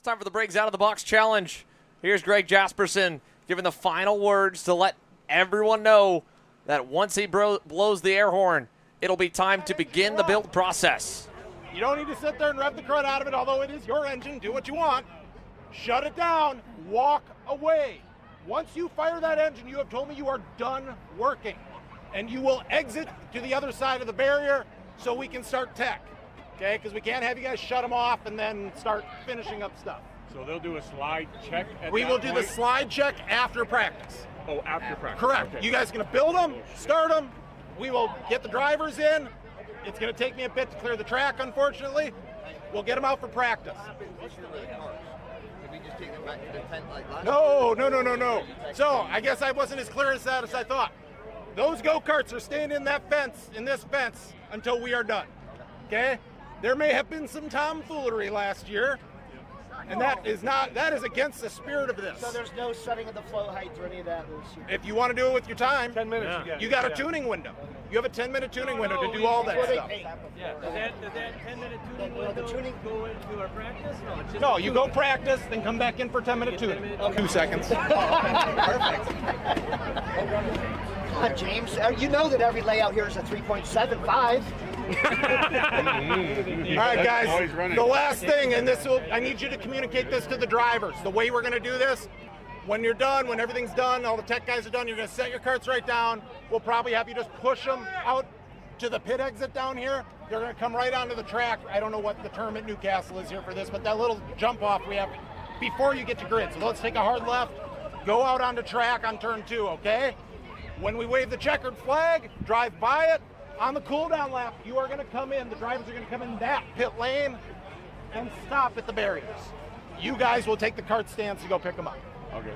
Time for the Briggs Out of the Box Challenge. Here's Greg Jasperson giving the final words to let everyone know that once he blows the air horn, it'll be time to begin the build process. You don't need to sit there and rev the crud out of it, although it is your engine. Do what you want. Shut it down. Walk away. Once you fire that engine, you have told me you are done working. And you will exit to the other side of the barrier so we can start tech. Okay? Because we can't have you guys shut them off and then start finishing up stuff. So they'll do a slide check at We that will do point? the slide check after practice. Oh, after practice. Correct. Okay. You guys are going to build them, start them. We will get the drivers in. It's going to take me a bit to clear the track, unfortunately. We'll get them out for practice. No. So I guess I wasn't as clear as that as I thought. Those go-karts are staying in that fence, in this fence, until we are done. Okay? There may have been some tomfoolery last year, and that is against the spirit of this. So there's no setting of the flow heights or any of that this year? If you want to do it with your time, 10 minutes. Yeah. you got a tuning window. You have a 10-minute tuning window to do all that stuff. Yeah, does that 10-minute tuning window go into our practice? No, it's just No, you go practice, then come back in for 10-minute tuning. 2 seconds. Perfect. Come on, James. You know that every layout here is a 3.75. All right, guys, the last thing, and I need you to communicate this to the drivers. The way we're going to do this, when you're done, when everything's done, all the tech guys are done, you're going to set your carts right down. We'll probably have you just push them out to the pit exit down here. They're going to come right onto the track. I don't know what the term at Newcastle is here for this, but that little jump off we have before you get to grid. So let's take a hard left, go out onto track on turn 2, okay? When we wave the checkered flag, drive by it. On the cool down lap, you are going to come in, the drivers are going to come in that pit lane and stop at the barriers. You guys will take the cart stands to go pick them up. Okay.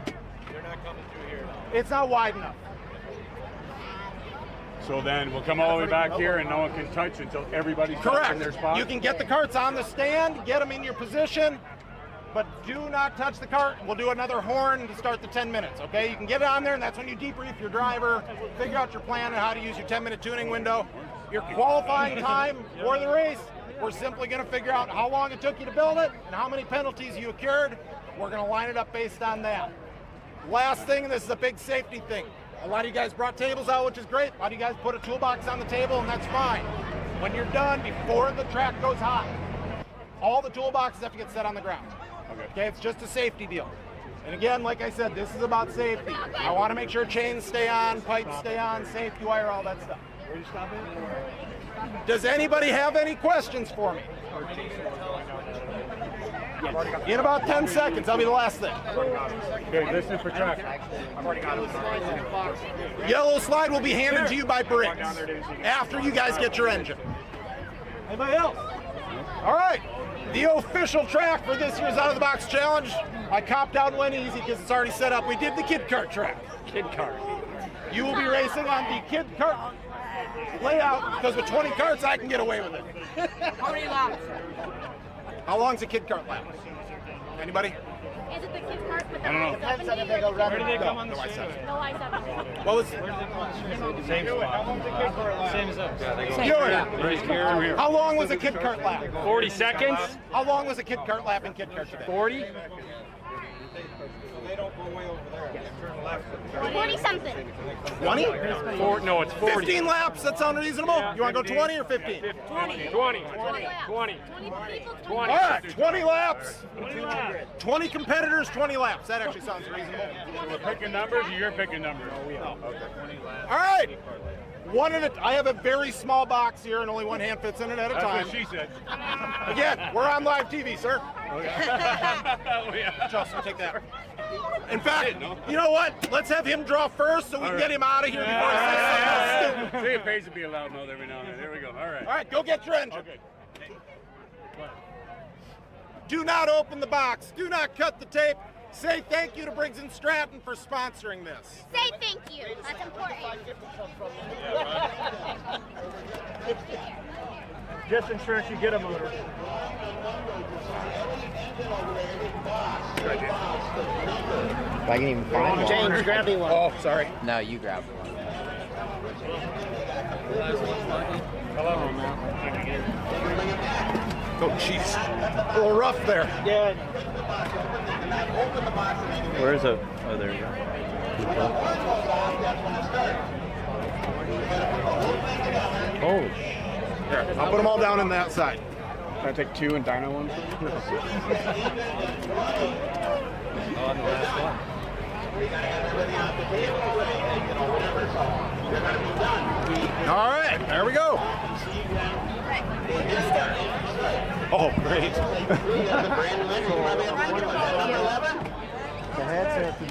They're not coming through here. It's not wide enough. So then we'll come all the way back here and no one can touch until everybody's back in their spot? You can get the carts on the stand, get them in your position, but do not touch the cart. We'll do another horn to start the 10 minutes, okay? You can get it on there, and that's when you debrief your driver, figure out your plan and how to use your 10-minute tuning window. Your qualifying time for the race, we're simply going to figure out how long it took you to build it and how many penalties you accrued. We're going to line it up based on that. Last thing, and this is a big safety thing. A lot of you guys brought tables out, which is great. A lot of you guys put a toolbox on the table, and that's fine. When you're done, before the track goes hot, all the toolboxes have to get set on the ground. Okay, it's just a safety deal. And again, like I said, this is about safety. I want to make sure chains stay on, pipes stay on, safety wire, all that stuff. Where you stop it? Does anybody have any questions for me? In about 10 seconds, that'll be the last thing. Okay, listen for track. Yellow slide will be handed to you by Briggs after you guys get your engine. Anybody else? All right. The official track for this year's Out of the Box Challenge. I copped out and went easy because it's already set up. We did the Kid Kart track. Kid Kart. You will be racing on the Kid Kart layout because with 20 carts I can get away with it. How many laps? How long's a Kid Kart lap? Anybody? Is it the kid cart with the I don't know. Depends on if they go red Where or do they no. come on the No, I stand? said it. No, I said What was Same spot. Same as us. Buick? How long was a Kid Kart lap? 40 seconds? How long was a Kid Kart lap in Kid Kart today? 40? 40 something. 20? No, it's 40. 15 laps, that sound reasonable? You want to go 20 or 15? 20. 20 20. laps. 20. 20 people, 20 All laps. right, 20 laps. 20 laps. 20 competitors, 20 laps. That actually sounds reasonable. So we're picking numbers or you're picking numbers? All right. I have a very small box here and only one hand fits in it at a That's time. what she said. Again, we're on live TV, sir. Oh, yeah. Justin, take that. In fact, you know what? Let's have him draw first so we can get him out of here before he says something stupid. See, it pays to be a loud mouth every now and then. There we go. All right. All right, go get your engine. Okay. Do not open the box. Do not cut the tape. Say thank you to Briggs & Stratton for sponsoring this. Say thank you. That's important. Just ensure you get a motor. I can even find one. James, grab me one. Oh, sorry. No, you grab one. Hello, man. Oh, jeez. A little rough there. Yeah. Where is it? Oh, there you go. Holy. Here, I'll put them all down in that side. Can I take 2 and dyno one? On the last one. All right, there we go. Oh, great.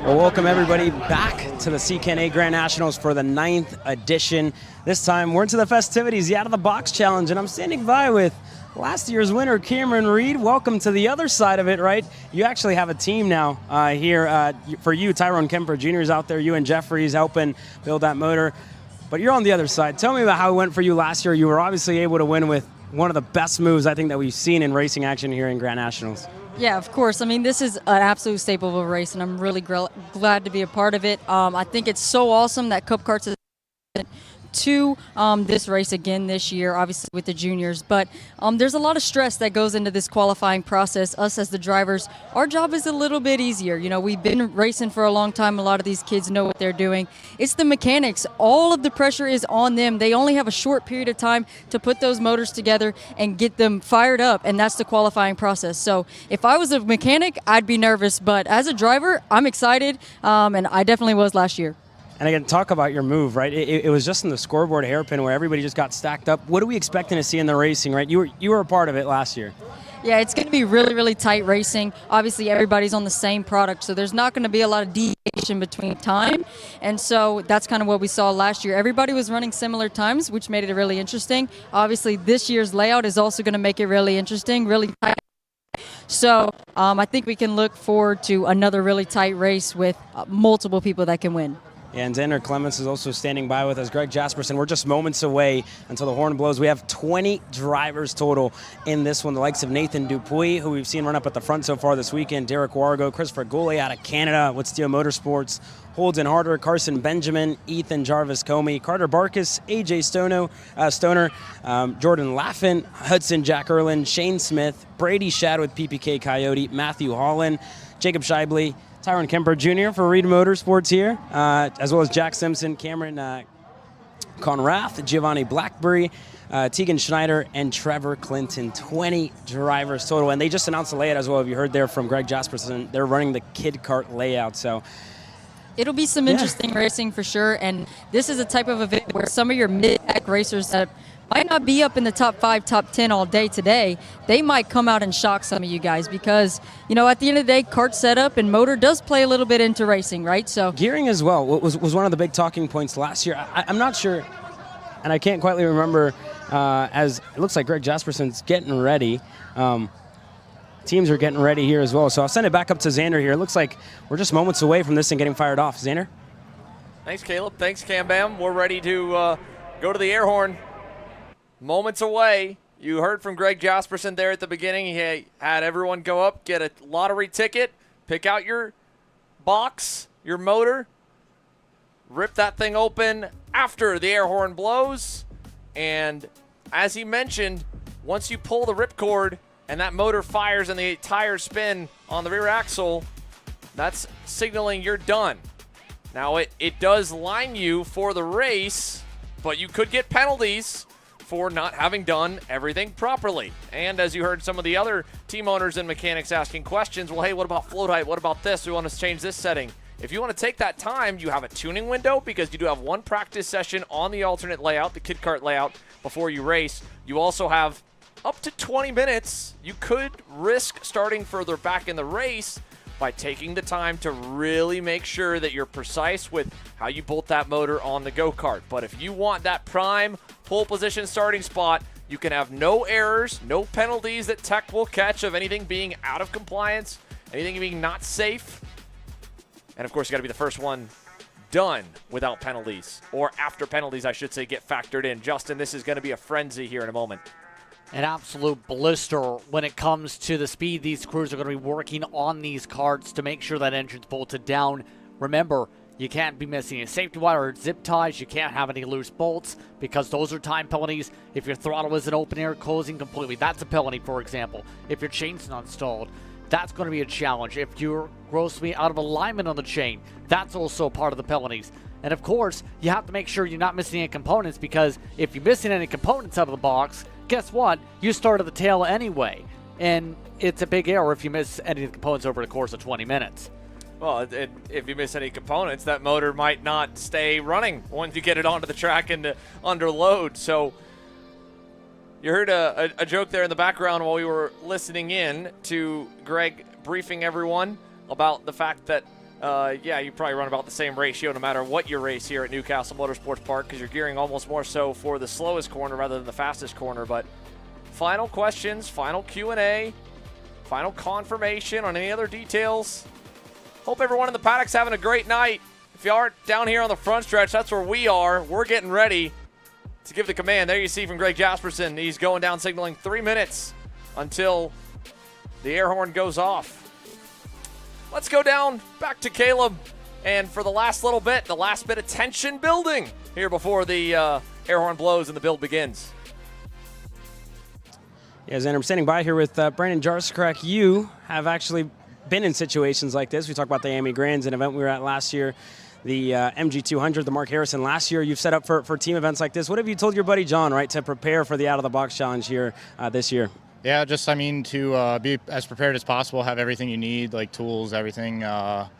Well, welcome everybody back to the CKNA Grand Nationals for the 9th edition. This time we're into the festivities, the Out of the Box Challenge, and I'm standing by with last year's winner, Cameron Reed. Welcome to the other side of it, right? You actually have a team now here for you. Tyrone Kemper Jr. is out there. You and Jeffries helping build that motor. But you're on the other side. Tell me about how it went for you last year. You were obviously able to win with one of the best moves I think that we've seen in racing action here in Grand Nationals. Yeah, of course. I mean, this is an absolute staple of a race, and I'm really glad to be a part of it. I think it's so awesome that Cup Karts is to this race again this year, obviously with the juniors. But there's a lot of stress that goes into this qualifying process. Us as the drivers, our job is a little bit easier. You know, we've been racing for a long time. A lot of these kids know what they're doing. It's the mechanics. All of the pressure is on them. They only have a short period of time to put those motors together and get them fired up, and that's the qualifying process. So if I was a mechanic, I'd be nervous. But as a driver, I'm excited, and I definitely was last year. And again, talk about your move, right? It was just in the scoreboard hairpin where everybody just got stacked up. What are we expecting to see in the racing, right? You were a part of it last year. Yeah, it's going to be really, really tight racing. Obviously, everybody's on the same product, so there's not going to be a lot of deviation between time. And so that's kind of what we saw last year. Everybody was running similar times, which made it really interesting. Obviously, this year's layout is also going to make it really interesting, really tight. So I think we can look forward to another really tight race with multiple people that can win. And Xander Clements is also standing by with us. Greg Jasperson, we're just moments away until the horn blows. We have 20 drivers total in this one. The likes of Nathan Dupuis, who we've seen run up at the front so far this weekend, Derek Wargo, Christopher Goulet out of Canada with Steel Motorsports, Holden Harder, Carson Benjamin, Ethan Jarvis Comey, Carter Barkus, AJ Stoner, Jordan Laffin, Hudson Jack Erlin, Shane Smith, Brady Shad with PPK Coyote, Matthew Holland, Jacob Shively, Tyrone Kemper Jr. for Reed Motorsports here, as well as Jack Simpson, Cameron Conrath, Giovanni Blackberry, Tegan Schneider, and Trevor Clinton. 20 drivers total. And they just announced the layout as well. If you heard there from Greg Jasperson, they're running the Kid Kart layout. So it'll be some interesting racing for sure. And this is a type of event where some of your mid-pack racers that might not be up in the top 5, top 10 all day today, they might come out and shock some of you guys because, you know, at the end of the day, kart setup and motor does play a little bit into racing, right? So gearing as well was one of the big talking points last year. I'm not sure, and I can't quite remember, as it looks like Greg Jasperson's getting ready. Teams are getting ready here as well. So I'll send it back up to Xander here. It looks like we're just moments away from this thing getting fired off. Xander? Thanks, Caleb. Thanks, Cam Bam. We're ready to go to the air horn. Moments away. You heard from Greg Jasperson there at the beginning. He had everyone go up, get a lottery ticket, pick out your box, your motor, rip that thing open after the air horn blows. And as he mentioned, once you pull the ripcord and that motor fires and the tires spin on the rear axle, that's signaling you're done. Now, it does line you for the race, but you could get penalties for not having done everything properly. And as you heard some of the other team owners and mechanics asking questions, well, hey, what about float height? What about this? We want to change this setting. If you want to take that time, you have a tuning window because you do have one practice session on the alternate layout, the Kid Kart layout, before you race. You also have up to 20 minutes. You could risk starting further back in the race by taking the time to really make sure that you're precise with how you bolt that motor on the go-kart. But if you want that prime pole position starting spot, you can have no errors, no penalties that tech will catch of anything being out of compliance, anything being not safe. And of course, you got to be the first one done without penalties, or after penalties, I should say, get factored in. Justin, this is going to be a frenzy here in a moment. An absolute blister when it comes to the speed these crews are going to be working on these karts to make sure that engine's bolted down. Remember, You can't be missing a safety wire or zip ties. You can't have any loose bolts because those are time penalties. If your throttle isn't open air closing completely, that's a penalty, for example. If your chain's not installed, that's going to be a challenge. If you're grossly out of alignment on the chain, that's also part of the penalties. And of course, you have to make sure you're not missing any components, because if you're missing any components out of the box, guess what? You start at the tail anyway. And it's a big error if you miss any of the components over the course of 20 minutes. Well, if you miss any components, that motor might not stay running once you get it onto the track and under load. So you heard a joke there in the background while we were listening in to Greg briefing everyone about the fact that, yeah, you probably run about the same ratio no matter what you race here at Newcastle Motorsports Park, because you're gearing almost more so for the slowest corner rather than the fastest corner. But final questions, final Q&A, final confirmation on any other details. Hope everyone in the paddock's having a great night. If you aren't down here on the front stretch, that's where we are. We're getting ready to give the command. There you see from Greg Jasperson. He's going down signaling 3 minutes until the air horn goes off. Let's go down back to Caleb. And for the last little bit, the last bit of tension building here before the air horn blows and the build begins. Yeah, Xander, I'm standing by here with Brandon Jarscrack. You have actually been in situations like this. We talked about the Amy Grands, an event we were at last year, the MG200, the Mark Harrison last year. You've set up for team events like this. What have you told your buddy John, right, to prepare for the out-of-the-box challenge here this year? Yeah, just, I mean, to be as prepared as possible, have everything you need, like tools, everything, and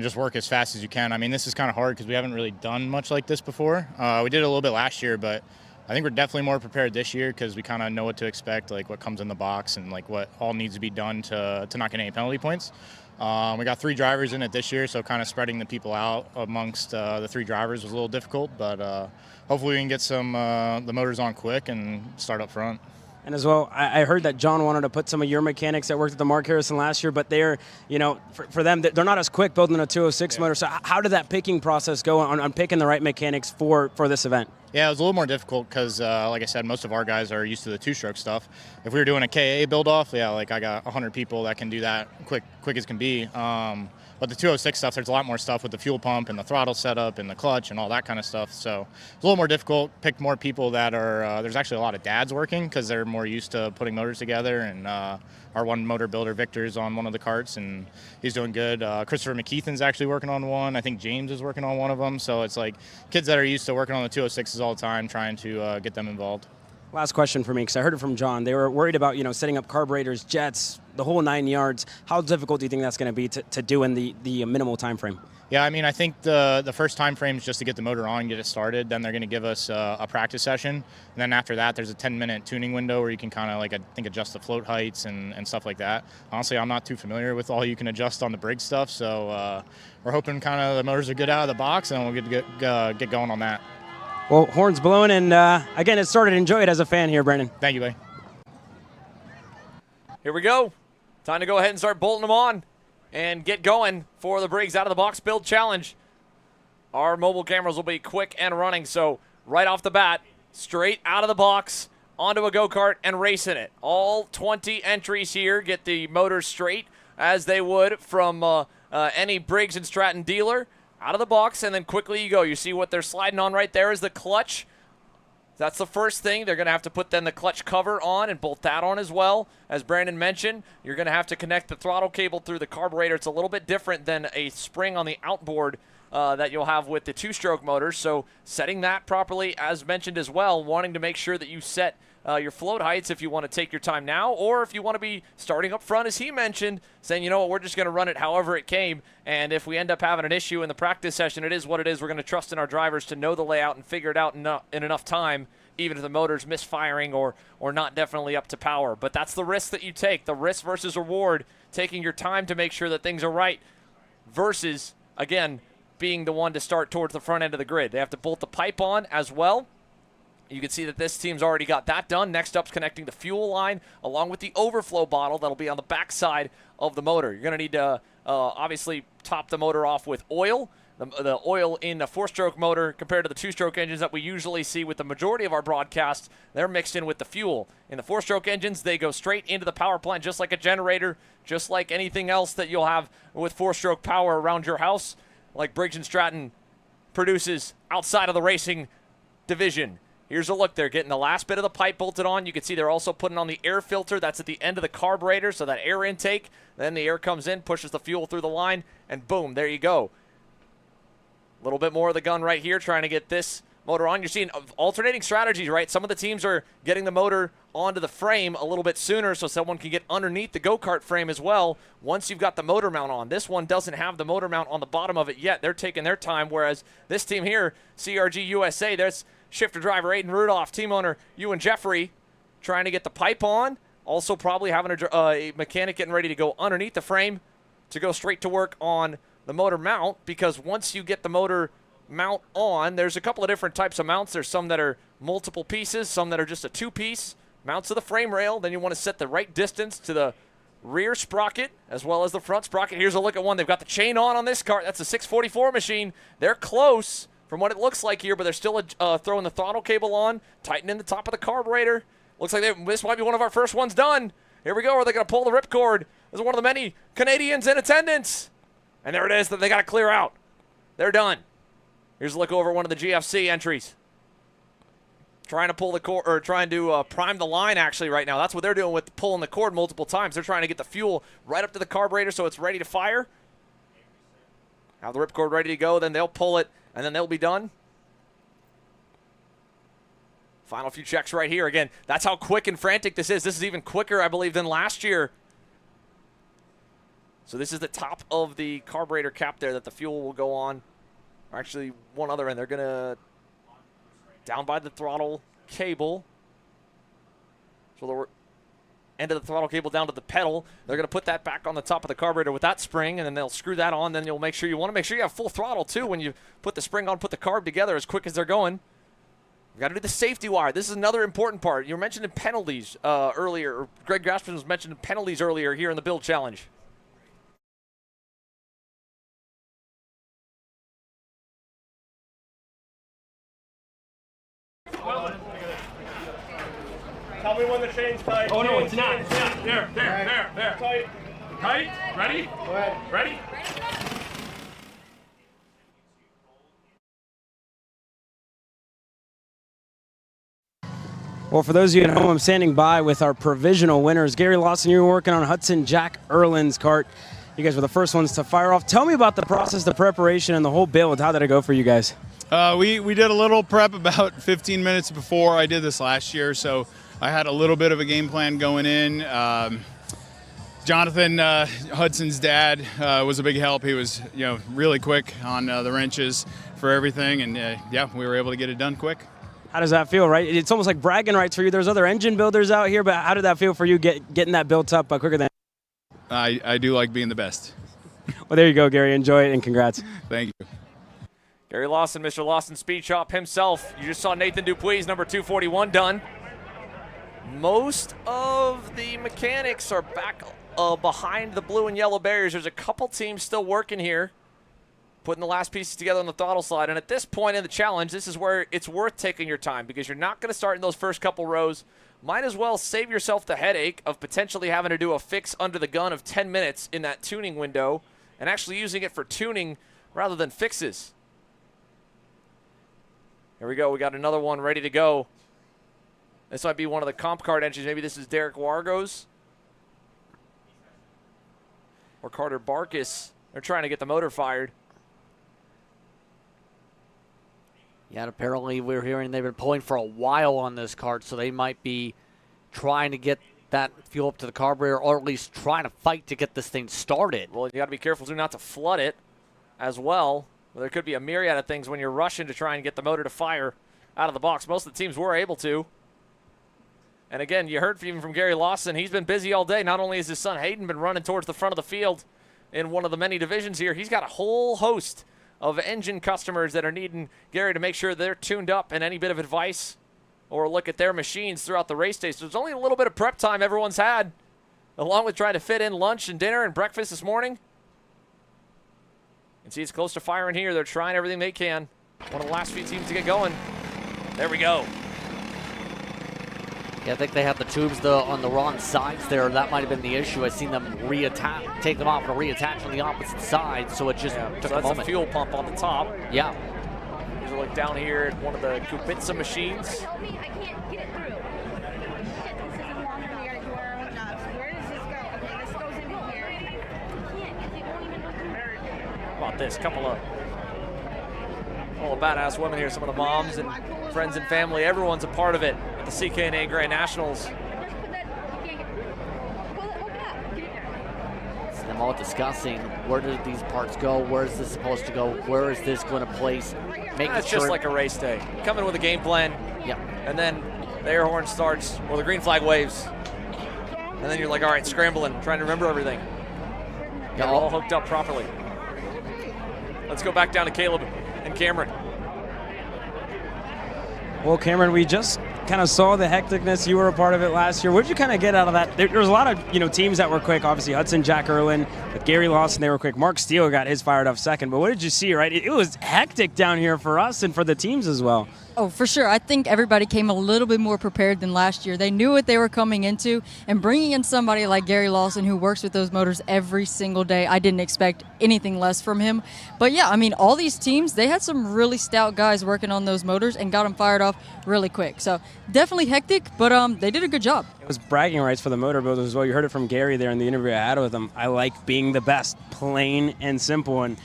just work as fast as you can. I mean, this is kind of hard because we haven't really done much like this before. We did a little bit last year, but I think we're definitely more prepared this year because we kind of know what to expect, like what comes in the box and like what all needs to be done to not get any penalty points. We got 3 drivers in it this year, so kind of spreading the people out amongst the 3 drivers was a little difficult, but hopefully we can get some the motors on quick and start up front. And as well, I heard that John wanted to put some of your mechanics that worked at the Mark Harrison last year, but they're, you know, for them, they're not as quick building a 206 motor. So how did that picking process go on picking the right mechanics for this event? Yeah, it was a little more difficult because, like I said, most of our guys are used to the 2-stroke stuff. If we were doing a KA build-off, yeah, like I got 100 people that can do that quick as can be. But the 206 stuff, there's a lot more stuff with the fuel pump and the throttle setup and the clutch and all that kind of stuff. So it's a little more difficult. Picked more people that are, there's actually a lot of dads working because they're more used to putting motors together. And our one motor builder, Victor's on one of the carts, and he's doing good. Christopher McKeithen's actually working on one. I think James is working on one of them. So it's like kids that are used to working on the 206s all the time, trying to get them involved. Last question for me, because I heard it from John. They were worried about, you know, setting up carburetors, jets, the whole 9 yards. How difficult do you think that's going to be to do in the minimal time frame? Yeah, I mean, I think the first time frame is just to get the motor on, get it started. Then they're going to give us a practice session. And then after that, there's a 10-minute tuning window where you can kind of, like, I think, adjust the float heights and stuff like that. Honestly, I'm not too familiar with all you can adjust on the Briggs stuff. So we're hoping kind of the motors are good out of the box, and we'll get going on that. Well, horns blowing, and again, it started. Enjoy it as a fan here, Brandon. Thank you, buddy. Here we go. Time to go ahead and start bolting them on and get going for the Briggs Out of the Box Build Challenge. Our mobile cameras will be quick and running, so right off the bat, straight out of the box, onto a go-kart and racing it. All 20 entries here get the motors straight as they would from any Briggs & Stratton dealer. Out of the box, and then quickly you go. You see what they're sliding on right there is the clutch. That's the first thing. They're going to have to put then the clutch cover on and bolt that on as well. As Brandon mentioned, you're going to have to connect the throttle cable through the carburetor. It's a little bit different than a spring on the outboard that you'll have with the 2-stroke motors. So setting that properly, as mentioned as well, wanting to make sure that you set your float heights if you want to take your time now, or if you want to be starting up front, as he mentioned, saying, you know what, we're just going to run it however it came, and if we end up having an issue in the practice session, it is what it is. We're going to trust in our drivers to know the layout and figure it out in enough time, even if the motor's misfiring or not definitely up to power. But that's the risk that you take, the risk versus reward, taking your time to make sure that things are right versus, again, being the one to start towards the front end of the grid. They have to bolt the pipe on as well. You can see that this team's already got that done. Next up's connecting the fuel line along with the overflow bottle that'll be on the back side of the motor. You're going to need to obviously top the motor off with oil. The oil in a 4-stroke motor compared to the 2-stroke engines that we usually see with the majority of our broadcasts, they're mixed in with the fuel. In the 4-stroke engines, they go straight into the power plant just like a generator, just like anything else that you'll have with 4-stroke power around your house. like Briggs & Stratton produces outside of the racing division. Here's a look. They're getting the last bit of the pipe bolted on. You can see they're also putting on the air filter. That's at the end of the carburetor, so that air intake. Then the air comes in, pushes the fuel through the line, and boom, there you go. A little bit more of the gun right here, trying to get this motor on. You're seeing alternating strategies, right? Some of the teams are getting the motor onto the frame a little bit sooner so someone can get underneath the go-kart frame as well once you've got the motor mount on. This one doesn't have the motor mount on the bottom of it yet. They're taking their time, whereas this team here, CRG USA, there's shifter driver Aiden Rudolph, team owner Ewan Jeffrey, trying to get the pipe on. Also probably having a mechanic getting ready to go underneath the frame to go straight to work on the motor mount, because once you get the motor mount on, there's a couple of different types of mounts. There's some that are multiple pieces, some that are just a two-piece. Mounts to the frame rail, then you want to set the right distance to the rear sprocket as well as the front sprocket. Here's a look at one. They've got the chain on this car. That's a 644 machine. They're close from what it looks like here, but they're still throwing the throttle cable on, tightening the top of the carburetor. Looks like this might be one of our first ones done. Here we go. Are they going to pull the ripcord? This is one of the many Canadians in attendance. And there it is that they got to clear out. They're done. Here's a look over one of the GFC entries. Trying to pull the cord, or trying to prime the line actually right now. That's what they're doing with pulling the cord multiple times. They're trying to get the fuel right up to the carburetor so it's ready to fire. Have the ripcord ready to go, then they'll pull it, and then they'll be done. Final few checks right here. Again, that's how quick and frantic this is. This is even quicker, I believe, than last year. So this is the top of the carburetor cap there that the fuel will go on. Actually, one other end. They're going to down by the throttle cable. So the end of the throttle cable down to the pedal. They're going to put that back on the top of the carburetor with that spring, and then they'll screw that on. Then you'll make sure you have full throttle, too, when you put the spring on, put the carb together as quick as they're going. We've got to do the safety wire. This is another important part. You were mentioning penalties earlier. Or Greg Jasperson was mentioning penalties earlier here in the build challenge. Tell me when the chain's tight. Oh, no, it's not. Yeah, there. Tight. Tight? Ready? Go ahead. Ready? Well, for those of you at home, I'm standing by with our provisional winners. Gary Lawson, you were working on Hudson Jack Erlin's kart. You guys were the first ones to fire off. Tell me about the process, the preparation, and the whole build. How did it go for you guys? We did a little prep about 15 minutes before. I did this last year, so I had a little bit of a game plan going in. Jonathan, Hudson's dad, was a big help. He was, really quick on the wrenches for everything, and we were able to get it done quick. How does that feel, right? It's almost like bragging rights for you. There's other engine builders out here, but how did that feel for you getting that built up quicker than? I do like being the best. Well, there you go, Gary. Enjoy it, and congrats. Thank you. Gary Lawson, Mr. Lawson Speed Shop himself. You just saw Nathan Dupuy's number 241 done. Most of the mechanics are back behind the blue and yellow barriers. There's a couple teams still working here, putting the last pieces together on the throttle slide. And at this point in the challenge, this is where it's worth taking your time, because you're not going to start in those first couple rows. Might as well save yourself the headache of potentially having to do a fix under the gun of 10 minutes in that tuning window and actually using it for tuning rather than fixes. Here we go. We got another one ready to go. This might be one of the comp card entries. Maybe this is Derek Wargos or Carter Barkus. They're trying to get the motor fired. Yeah, and apparently we're hearing they've been pulling for a while on this kart, so they might be trying to get that fuel up to the carburetor, or at least trying to fight to get this thing started. Well, you got to be careful too not to flood it as well. There could be a myriad of things when you're rushing to try and get the motor to fire out of the box. Most of the teams were able to. And again, you heard even from Gary Lawson. He's been busy all day. Not only has his son Hayden been running towards the front of the field in one of the many divisions here, he's got a whole host of engine customers that are needing Gary to make sure they're tuned up, and any bit of advice or a look at their machines throughout the race day. So there's only a little bit of prep time everyone's had, along with trying to fit in lunch and dinner and breakfast this morning. You can see it's close to firing here. They're trying everything they can. One of the last few teams to get going. There we go. Yeah, I think they have the tubes on the wrong sides there. That might have been the issue. I've seen them take them off and reattach on the opposite side, so it just took so a that's moment. a fuel pump on the top. Yeah. Here's a look down here at one of the Kubica machines. Help me, I can't get it through. This isn't long enough. We gotta do our own jobs. Where does this go? Okay, this goes in here. I can't, it won't even go through. How about this? Couple of badass women here, some of the moms and friends and family. Everyone's a part of it at the CKNA Grand Nationals. So them all discussing where do these parts go, where is this supposed to go, where is this going to place. It's just like a race day. Come in with a game plan, and then the air horn starts or the green flag waves, and then you're like, all right, scrambling, trying to remember everything. Got it all hooked up properly. Let's go back down to Caleb and Cameron. Well, Cameron, we just kind of saw the hecticness. You were a part of it last year. What did you kind of get out of that? There was a lot of teams that were quick. Obviously, Hudson, Jack Erlin, with Gary Lawson, they were quick. Mark Steele got his fired up second. But what did you see, right? It was hectic down here for us and for the teams as well. Oh, for sure. I think everybody came a little bit more prepared than last year. They knew what they were coming into, and bringing in somebody like Gary Lawson, who works with those motors every single day, I didn't expect anything less from him. But yeah, I mean, all these teams, they had some really stout guys working on those motors and got them fired off really quick. So definitely hectic, but they did a good job. It was bragging rights for the motor builders as well. You heard it from Gary there in the interview I had with him. I like being the best, plain and simple, and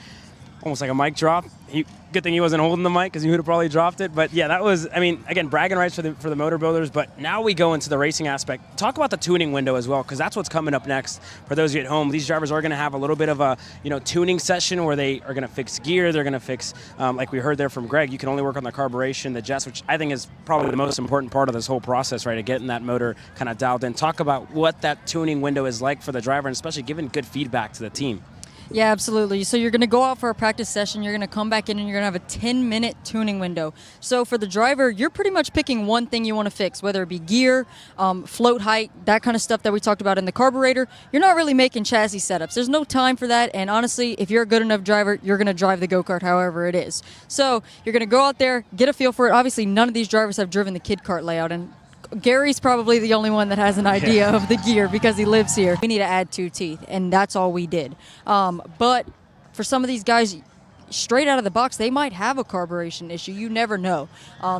almost like a mic drop. Good thing he wasn't holding the mic because he would have probably dropped it. But yeah, that was, I mean, again, bragging rights for the motor builders. But now we go into the racing aspect. Talk about the tuning window as well, because that's what's coming up next for those of you at home. These drivers are going to have a little bit of a tuning session where they are going to fix gear. They're going to fix, like we heard there from Greg, you can only work on the carburation, the jets, which I think is probably the most important part of this whole process, right, of getting that motor kind of dialed in. Talk about what that tuning window is like for the driver, and especially giving good feedback to the team. Yeah, absolutely. So you're going to go out for a practice session, you're going to come back in, and you're going to have a 10-minute tuning window. So for the driver, you're pretty much picking one thing you want to fix, whether it be gear, float height, that kind of stuff that we talked about in the carburetor. You're not really making chassis setups. There's no time for that, and honestly, if you're a good enough driver, you're going to drive the go-kart however it is. So you're going to go out there, get a feel for it. Obviously, none of these drivers have driven the kid kart layout, and Gary's probably the only one that has an idea of the gear because he lives here. We need to add 2 teeth, and that's all we did. But for some of these guys, straight out of the box, they might have a carburation issue. You never know.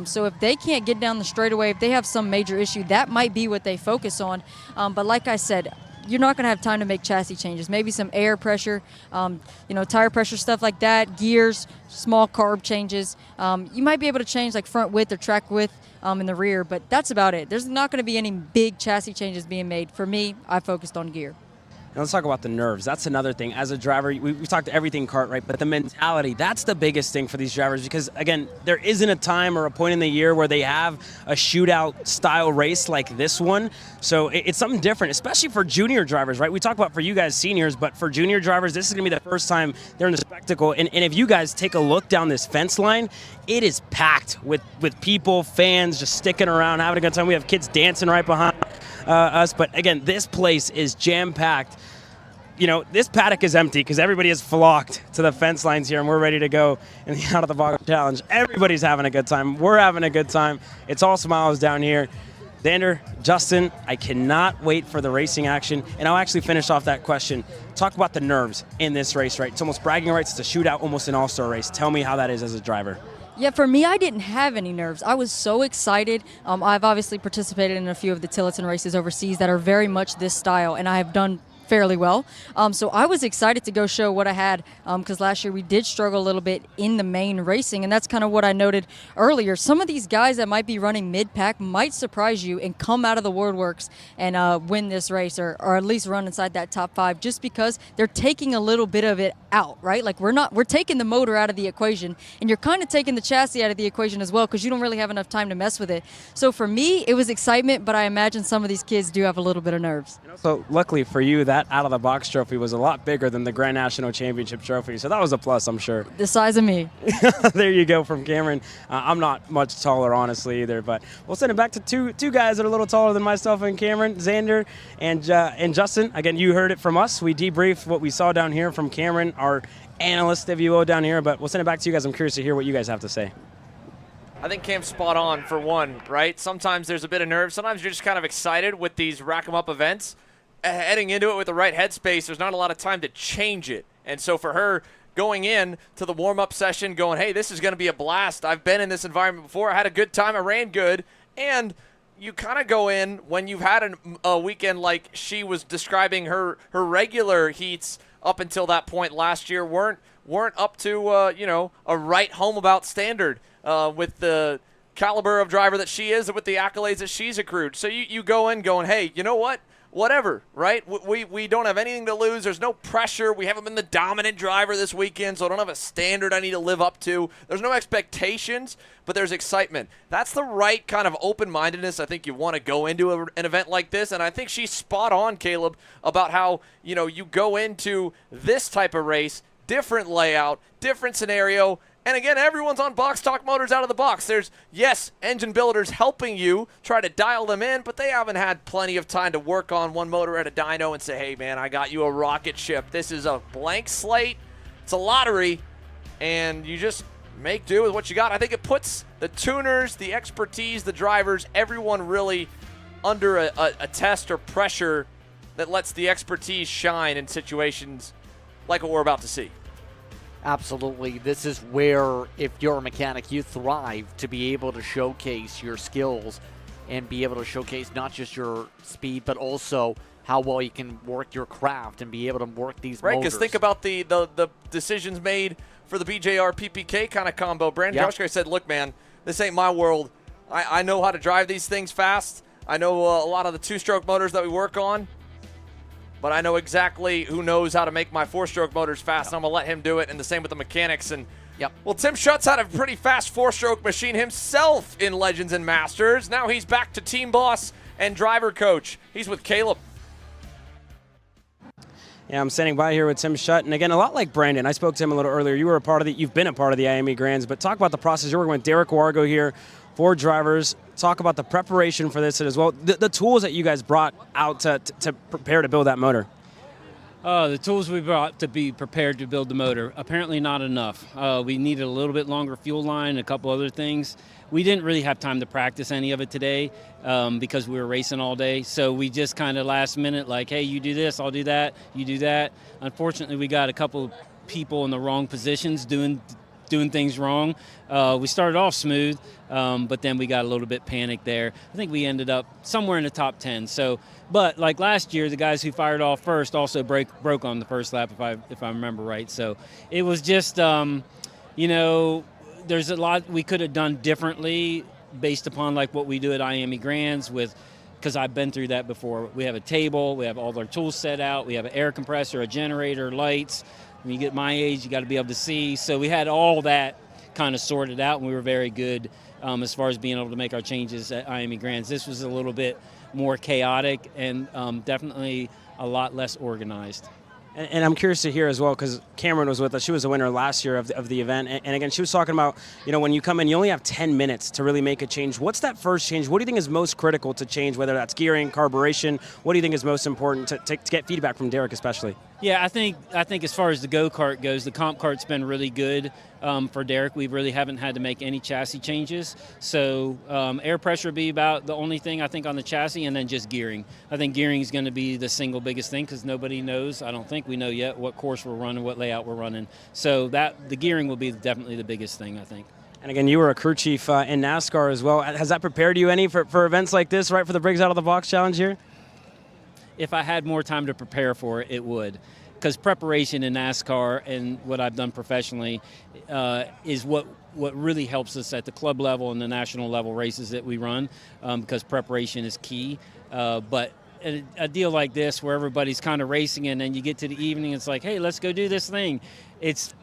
So if they can't get down the straightaway, if they have some major issue, that might be what they focus on. But like I said, you're not going to have time to make chassis changes. Maybe some air pressure, tire pressure, stuff like that, gears, small carb changes. You might be able to change like front width or track width in the rear, but that's about it. There's not going to be any big chassis changes being made. For me, I focused on gear. Now let's talk about the nerves. That's another thing. As a driver, we talked to everything kart, right? But the mentality, that's the biggest thing for these drivers because, again, there isn't a time or a point in the year where they have a shootout-style race like this one. So it's something different, especially for junior drivers, right? We talk about for you guys seniors, but for junior drivers, this is going to be the first time they're in the spectacle. And if you guys take a look down this fence line, it is packed with people, fans just sticking around, having a good time. We have kids dancing right behind us. But, again, this place is jam-packed. This paddock is empty because everybody is flocked to the fence lines here, and we're ready to go in the Out of the Box Challenge. Everybody's having a good time. We're having a good time. It's all smiles down here. Xander, Justin, I cannot wait for the racing action. And I'll actually finish off that question. Talk about the nerves in this race, right? It's almost bragging rights. It's a shootout, almost an all-star race. Tell me how that is as a driver. Yeah, for me, I didn't have any nerves. I was so excited. I've obviously participated in a few of the Tillotson races overseas that are very much this style, and I have done fairly well. So I was excited to go show what I had because last year we did struggle a little bit in the main racing, and that's kind of what I noted earlier. Some of these guys that might be running mid-pack might surprise you and come out of the WordWorks and win this race or at least run inside that top 5 just because they're taking a little bit of it out, right? Like we're taking the motor out of the equation, and you're kind of taking the chassis out of the equation as well because you don't really have enough time to mess with it. So for me, it was excitement, but I imagine some of these kids do have a little bit of nerves. So luckily for you, that out-of-the-box trophy was a lot bigger than the Grand National Championship trophy, so that was a plus, I'm sure. The size of me. There you go from Cameron. I'm not much taller, honestly, either, but we'll send it back to two guys that are a little taller than myself and Cameron, Xander and Justin. Again, you heard it from us. We debriefed what we saw down here from Cameron, our analyst, if you will, down here, but we'll send it back to you guys. I'm curious to hear what you guys have to say. I think Cam's spot on for one, right? Sometimes there's a bit of nerve. Sometimes you're just kind of excited with these rack-em-up events. Heading into it with the right headspace, there's not a lot of time to change it. And so for her going in to the warm-up session going, hey, this is going to be a blast. I've been in this environment before. I had a good time. I ran good. And you kind of go in when you've had a weekend like she was describing her regular heats up until that point last year weren't up to, a right home about standard with the caliber of driver that she is and with the accolades that she's accrued. So you go in going, hey, you know what? Whatever, right? We don't have anything to lose. There's no pressure. We haven't been the dominant driver this weekend, so I don't have a standard I need to live up to. There's no expectations, but there's excitement. That's the right kind of open-mindedness I think you want to go into an event like this, and I think she's spot on, Caleb, about how, you go into this type of race, different layout, different scenario. And again, everyone's on box stock motors out of the box. There's, yes, engine builders helping you try to dial them in, but they haven't had plenty of time to work on one motor at a dyno and say, hey, man, I got you a rocket ship. This is a blank slate. It's a lottery, and you just make do with what you got. I think it puts the tuners, the expertise, the drivers, everyone really under a test or pressure that lets the expertise shine in situations like what we're about to see. Absolutely. This is where, if you're a mechanic, you thrive to be able to showcase your skills and be able to showcase not just your speed, but also how well you can work your craft and be able to work these right, motors. Because think about the decisions made for the BJR PPK kind of combo. Brandon Koshka said, look, man, this ain't my world. I know how to drive these things fast. I know a lot of the two-stroke motors that we work on. But I know exactly who knows how to make my four-stroke motors fast, and I'm going to let him do it, and the same with the mechanics. And well, Tim Schutz had a pretty fast four-stroke machine himself in Legends and Masters. Now he's back to team boss and driver coach. He's with Caleb. Yeah, I'm standing by here with Tim Schutt, and again, a lot like Brandon. I spoke to him a little earlier. You've been a part of the IME Grands, but talk about the process. You're working with Derek Wargo here, 4 drivers. Talk about the preparation for this as well. The tools that you guys brought out to prepare to build that motor. The tools we brought to be prepared to build the motor, apparently not enough. We needed a little bit longer fuel line, a couple other things. We didn't really have time to practice any of it today because we were racing all day. So we just kind of last minute, like, hey, you do this, I'll do that, you do that. Unfortunately, we got a couple people in the wrong positions doing things wrong. We started off smooth, but then we got a little bit panicked there. I think we ended up somewhere in the top 10. So, but like last year, the guys who fired off first also broke on the first lap, if I remember right. So it was just, there's a lot we could have done differently based upon like what we do at IME Grands because I've been through that before. We have a table, we have all our tools set out, we have an air compressor, a generator, lights. When you get my age, you got to be able to see. So we had all that kind of sorted out, and we were very good as far as being able to make our changes at IME Grands. This was a little bit more chaotic and definitely a lot less organized. And I'm curious to hear as well, because Cameron was with us. She was a winner last year of the event. And again, she was talking about, when you come in, you only have 10 minutes to really make a change. What's that first change? What do you think is most critical to change, whether that's gearing, carburation? What do you think is most important to get feedback from Derek especially? Yeah, I think as far as the go-kart goes, the comp kart's been really good for Derek. We really haven't had to make any chassis changes. So air pressure would be about the only thing I think on the chassis, and then just gearing. I think gearing is going to be the single biggest thing because nobody knows. I don't think we know yet what course we're running, what layout we're running. So the gearing will be definitely the biggest thing, I think. And again, you were a crew chief in NASCAR as well. Has that prepared you any for events like this, right, for the Briggs Out of the Box Challenge here? If I had more time to prepare for it, it would. Because preparation in NASCAR and what I've done professionally is what really helps us at the club level and the national level races that we run, because preparation is key. But a deal like this where everybody's kind of racing and then you get to the evening, it's like, hey, let's go do this thing. It's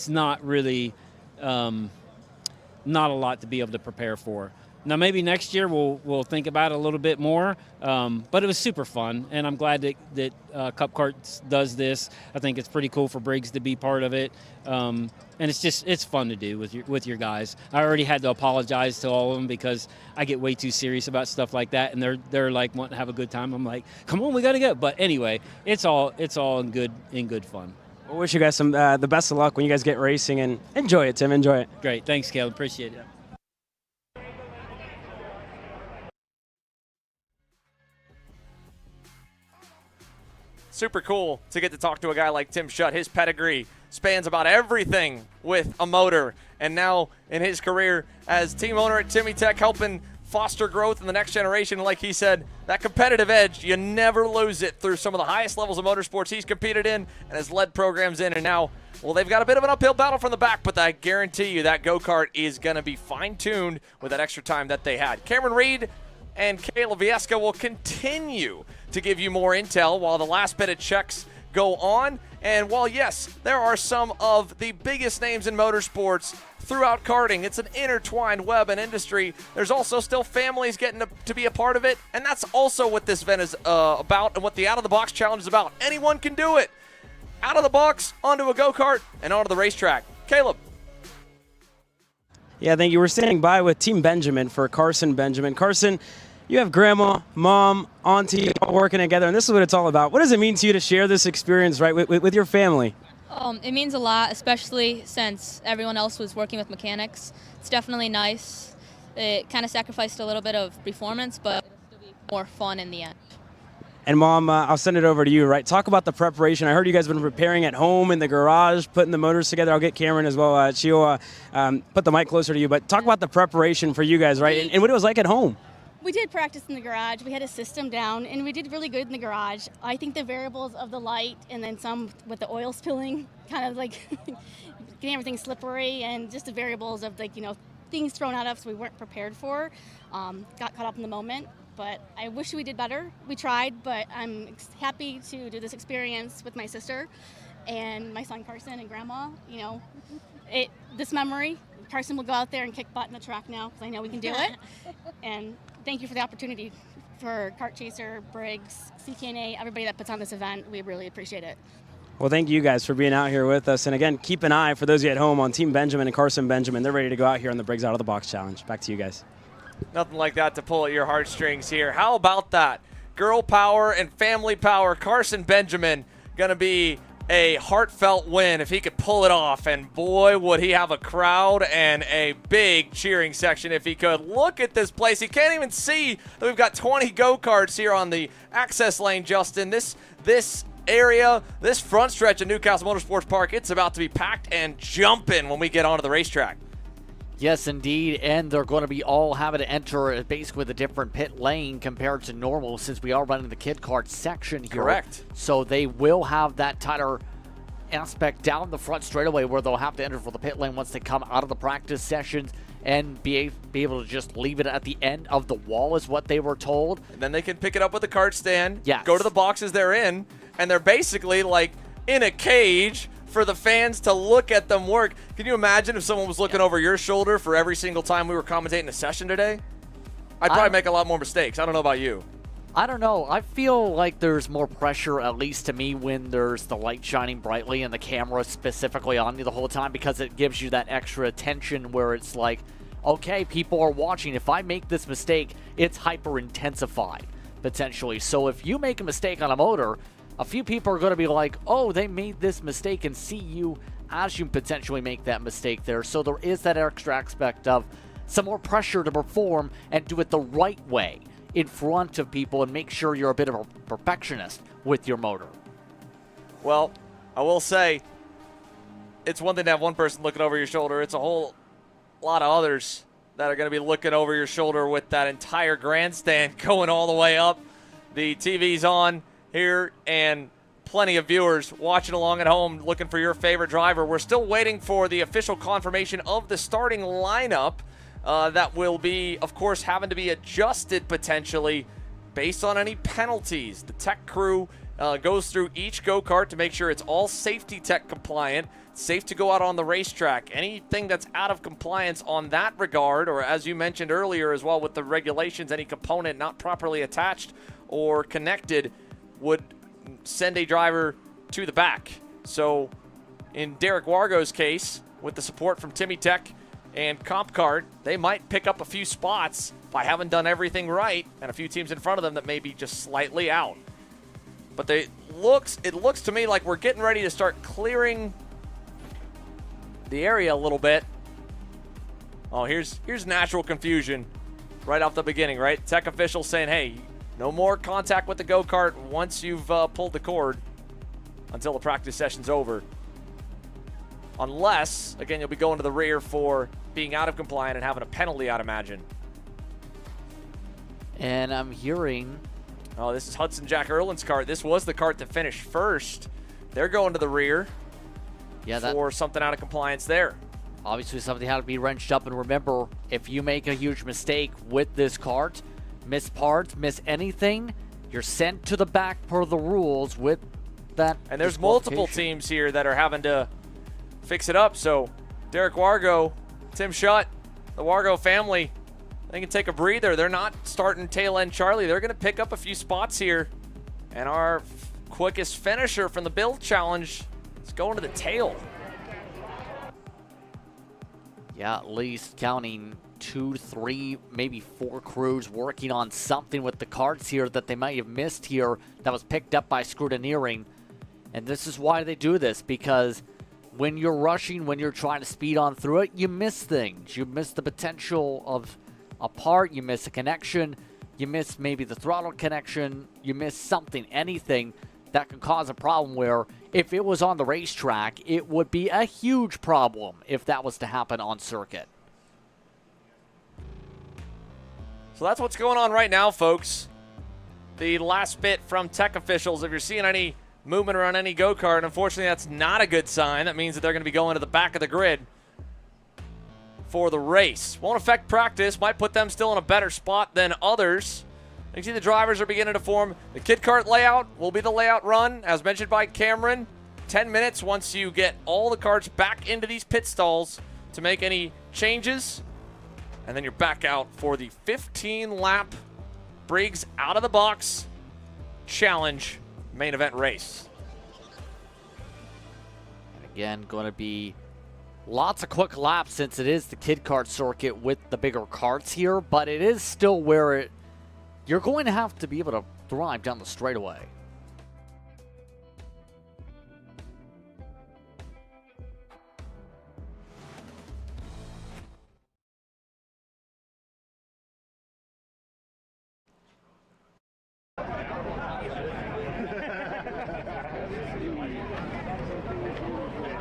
not really not a lot to be able to prepare for. Now, maybe next year we'll think about it a little bit more, but it was super fun, and I'm glad that Cup Karts does this. I think it's pretty cool for Briggs to be part of it, and it's fun to do with your guys. I already had to apologize to all of them because I get way too serious about stuff like that, and they're like wanting to have a good time. I'm like, come on, we got to go. But anyway, it's all in good fun. I wish you guys the best of luck when you guys get racing, and enjoy it, Tim. Enjoy it. Great, thanks, Caleb. Appreciate it. super cool to get to talk to a guy like Tim Schutt. His pedigree spans about everything with a motor, and now in his career as team owner at Timmy Tech, helping foster growth in the next generation. Like he said, that competitive edge, you never lose it through some of the highest levels of motorsports he's competed in and has led programs in. And now, well, they've got a bit of an uphill battle from the back, but I guarantee you that go-kart is going to be fine-tuned with that extra time that they had. Cameron Reed and Kayla Viesca will continue to give you more intel while the last bit of checks go on. And while, yes, there are some of the biggest names in motorsports throughout karting, it's an intertwined web and industry, there's also still families getting to be a part of it, and that's also what this event is about and what the Out of the Box Challenge is about. Anyone can do it. Out of the box, onto a go-kart, and onto the racetrack. Caleb. Yeah, thank you. We're standing by with Team Benjamin for Carson Benjamin. Carson, you have grandma, mom, auntie all working together, and this is what it's all about. What does it mean to you to share this experience, right, with your family? It means a lot, especially since everyone else was working with mechanics. It's definitely nice. It kind of sacrificed a little bit of performance, but it'll be more fun in the end. And Mom, I'll send it over to you, right? Talk about the preparation. I heard you guys have been preparing at home in the garage, putting the motors together. I'll get Cameron as well. She'll put the mic closer to you, but talk about the preparation for you guys, right? And what it was like at home. We did practice in the garage. We had a system down, and we did really good in the garage. I think the variables of the light and then some with the oil spilling, kind of like getting everything slippery, and just the variables of things thrown at us we weren't prepared for, got caught up in the moment. But I wish we did better. We tried, but I'm happy to do this experience with my sister and my son Carson and Grandma. This memory. Carson will go out there and kick butt in the track now because I know we can do it. And thank you for the opportunity for Kart Chaser, Briggs, CKNA, everybody that puts on this event. We really appreciate it. Well, thank you guys for being out here with us. And again, keep an eye for those of you at home on Team Benjamin and Carson Benjamin. They're ready to go out here on the Briggs Out of the Box Challenge. Back to you guys. Nothing like that to pull at your heartstrings here. How about that? Girl power and family power. Carson Benjamin going to be a heartfelt win if he could pull it off, and boy would he have a crowd and a big cheering section if he could. Look at this place. You can't even see that we've got 20 go-karts here on the access lane, Justin. This area, this front stretch of Newcastle Motorsports Park, it's about to be packed and jumping when we get onto the racetrack. Yes, indeed, and they're going to be all having to enter basically with a different pit lane compared to normal since we are running the kid kart section here. Correct. So they will have that tighter aspect down the front straightaway where they'll have to enter for the pit lane once they come out of the practice sessions and be able to just leave it at the end of the wall is what they were told. And then they can pick it up with the kart stand, yes. Go to the boxes they're in, and they're basically like in a cage for the fans to look at them work. Can you imagine if someone was looking over your shoulder for every single time we were commentating a session today? I'd probably make a lot more mistakes. I don't know about you. I don't know. I feel like there's more pressure, at least to me, when there's the light shining brightly and the camera specifically on you the whole time, because it gives you that extra attention where it's like, okay, people are watching. If I make this mistake, it's hyper intensified potentially. So if you make a mistake on a motor, a few people are going to be like, oh, they made this mistake, and see you as you potentially make that mistake there. So there is that extra aspect of some more pressure to perform and do it the right way in front of people and make sure you're a bit of a perfectionist with your motor. Well, I will say, it's one thing to have one person looking over your shoulder. It's a whole lot of others that are going to be looking over your shoulder with that entire grandstand going all the way up. The TV's on here, and plenty of viewers watching along at home looking for your favorite driver. We're still waiting for the official confirmation of the starting lineup that will be, of course, having to be adjusted potentially based on any penalties. The tech crew goes through each go-kart to make sure it's all safety tech compliant, safe to go out on the racetrack. Anything that's out of compliance on that regard, or as you mentioned earlier as well with the regulations, any component not properly attached or connected would send a driver to the back. So in Derek Wargo's case, with the support from Timmy Tech and Comp Kart, they might pick up a few spots by having done everything right, and a few teams in front of them that may be just slightly out. But it looks to me like we're getting ready to start clearing the area a little bit. Oh, here's natural confusion right off the beginning, right? Tech officials saying, hey, No more contact with the go-kart once you've pulled the cord until the practice session's over. Unless, again, you'll be going to the rear for being out of compliant and having a penalty, I'd imagine. And I'm hearing... Oh, this is Hudson Jack Erlin's kart. This was the kart that finished first. They're going to the rear for something out of compliance there. Obviously, something had to be wrenched up. And remember, if you make a huge mistake with this kart, miss parts, miss anything, you're sent to the back per the rules with that. And there's multiple teams here that are having to fix it up. So Derek Wargo, Tim Schutt, the Wargo family, they can take a breather. They're not starting tail end Charlie. They're going to pick up a few spots here. And our quickest finisher from the build challenge is going to the tail. Yeah, at least counting 2, 3, maybe 4 crews working on something with the carts here that they might have missed here that was picked up by scrutineering. And this is why they do this, because when you're rushing, when you're trying to speed on through it, you miss things. You miss the potential of a part, you miss a connection, you miss maybe the throttle connection, you miss something, anything that can cause a problem where if it was on the racetrack, it would be a huge problem if that was to happen on circuit. So that's what's going on right now, folks. The last bit from tech officials, if you're seeing any movement around any go-kart, unfortunately that's not a good sign. That means that they're going to be going to the back of the grid for the race. Won't affect practice, might put them still in a better spot than others. You can see the drivers are beginning to form. The kid kart layout will be the layout run, as mentioned by Cameron. 10 minutes once you get all the karts back into these pit stalls to make any changes. And then you're back out for the 15-lap Briggs out of the box challenge main event race. Again, going to be lots of quick laps since it is the kid kart circuit with the bigger karts here, but it is still where you're going to have to be able to drive down the straightaway.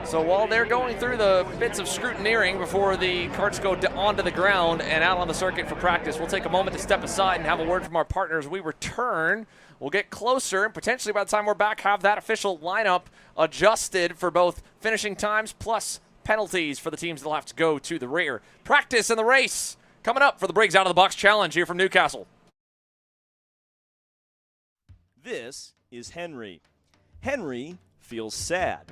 So while they're going through the bits of scrutineering before the karts go onto the ground and out on the circuit for practice, we'll take a moment to step aside and have a word from our partners. We return, we'll get closer, and potentially by the time we're back, have that official lineup adjusted for both finishing times plus penalties for the teams that'll have to go to the rear. Practice and the race coming up for the Briggs Out of the Box Challenge here from Newcastle. This is Henry. Henry feels sad.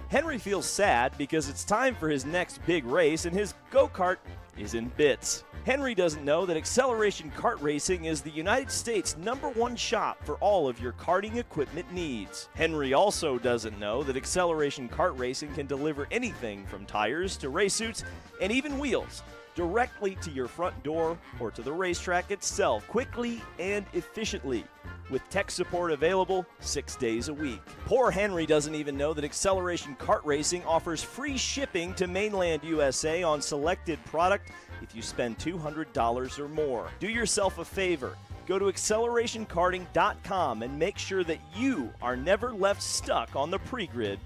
Henry feels sad because it's time for his next big race and his go-kart is in bits. Henry doesn't know that Acceleration Kart Racing is the United States' #1 shop for all of your karting equipment needs. Henry also doesn't know that Acceleration Kart Racing can deliver anything from tires to race suits and even wheels directly to your front door or to the racetrack itself quickly and efficiently, with tech support available 6 days a week. Poor Henry doesn't even know that Acceleration Kart Racing offers free shipping to mainland USA on selected product if you spend $200 or more. Do yourself a favor. Go to accelerationkarting.com and make sure that you are never left stuck on the pre-grid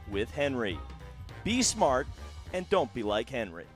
with Henry. Be smart and don't be like Henry.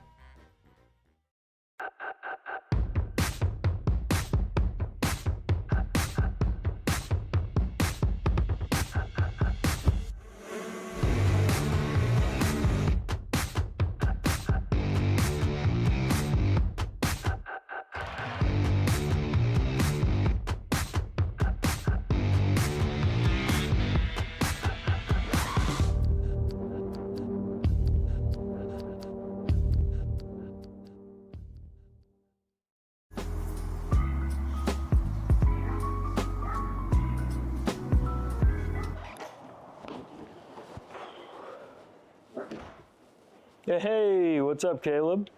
Hey, what's up, Caleb?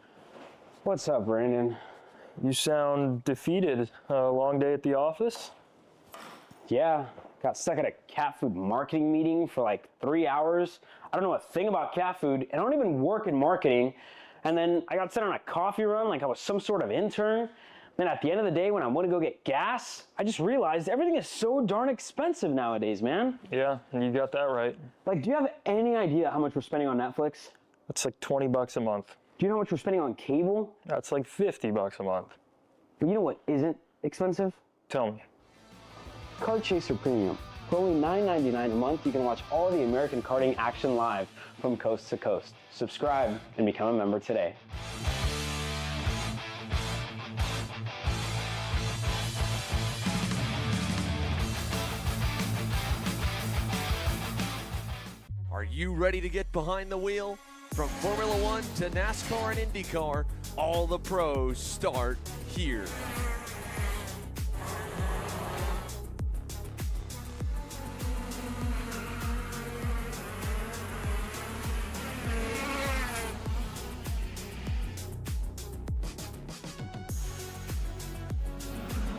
What's up, Brandon? You sound defeated. A long day at the office? Yeah, got stuck at a cat food marketing meeting for like 3 hours. I don't know a thing about cat food, and I don't even work in marketing. And then I got sent on a coffee run like I was some sort of intern. Then at the end of the day, when I want to go get gas, I just realized everything is so darn expensive nowadays, man. Yeah, and you got that right. Like, do you have any idea how much we're spending on Netflix? That's like 20 bucks a month. Do you know how much we're spending on cable? That's like 50 bucks a month. But you know what isn't expensive? Tell me. Kart Chaser Premium. For only $9.99 a month, you can watch all the American karting action live from coast to coast. Subscribe and become a member today. Are you ready to get behind the wheel? From Formula One to NASCAR and IndyCar, all the pros start here.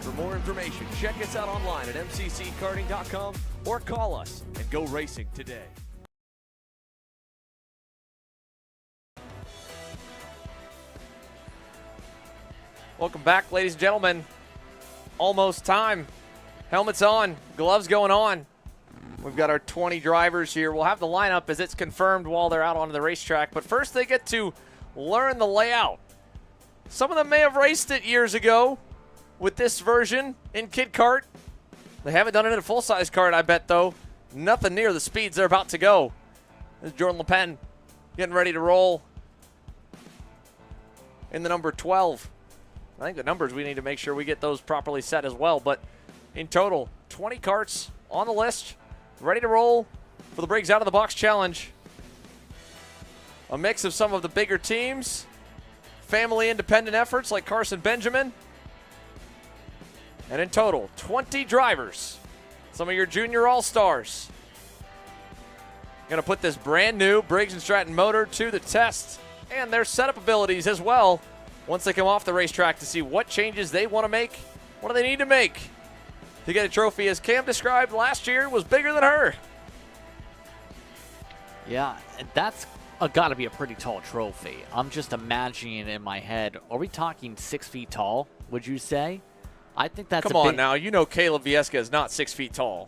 For more information, check us out online at mcckarting.com or call us and go racing today. Welcome back, ladies and gentlemen. Almost time. Helmets on, gloves going on. We've got our 20 drivers here. We'll have the lineup as it's confirmed while they're out on the racetrack, but first they get to learn the layout. Some of them may have raced it years ago with this version in Kid Kart. They haven't done it in a full-size kart, I bet, though. Nothing near the speeds they're about to go. There's Jordan LePen getting ready to roll in the number 12. I think the numbers, we need to make sure we get those properly set as well. But in total, 20 karts on the list, ready to roll for the Briggs Out of the Box Challenge. A mix of some of the bigger teams, family independent efforts like Carson Benjamin. And in total, 20 drivers. Some of your junior all-stars. Going to put this brand new Briggs & Stratton motor to the test and their setup abilities as well. Once they come off the racetrack to see what changes they want to make, what do they need to make to get a trophy, as Cam described last year, was bigger than her. Yeah, and that's got to be a pretty tall trophy. I'm just imagining in my head, are we talking 6 feet tall, would you say? I think that's Come on now, you know Caleb Viesca is not 6 feet tall.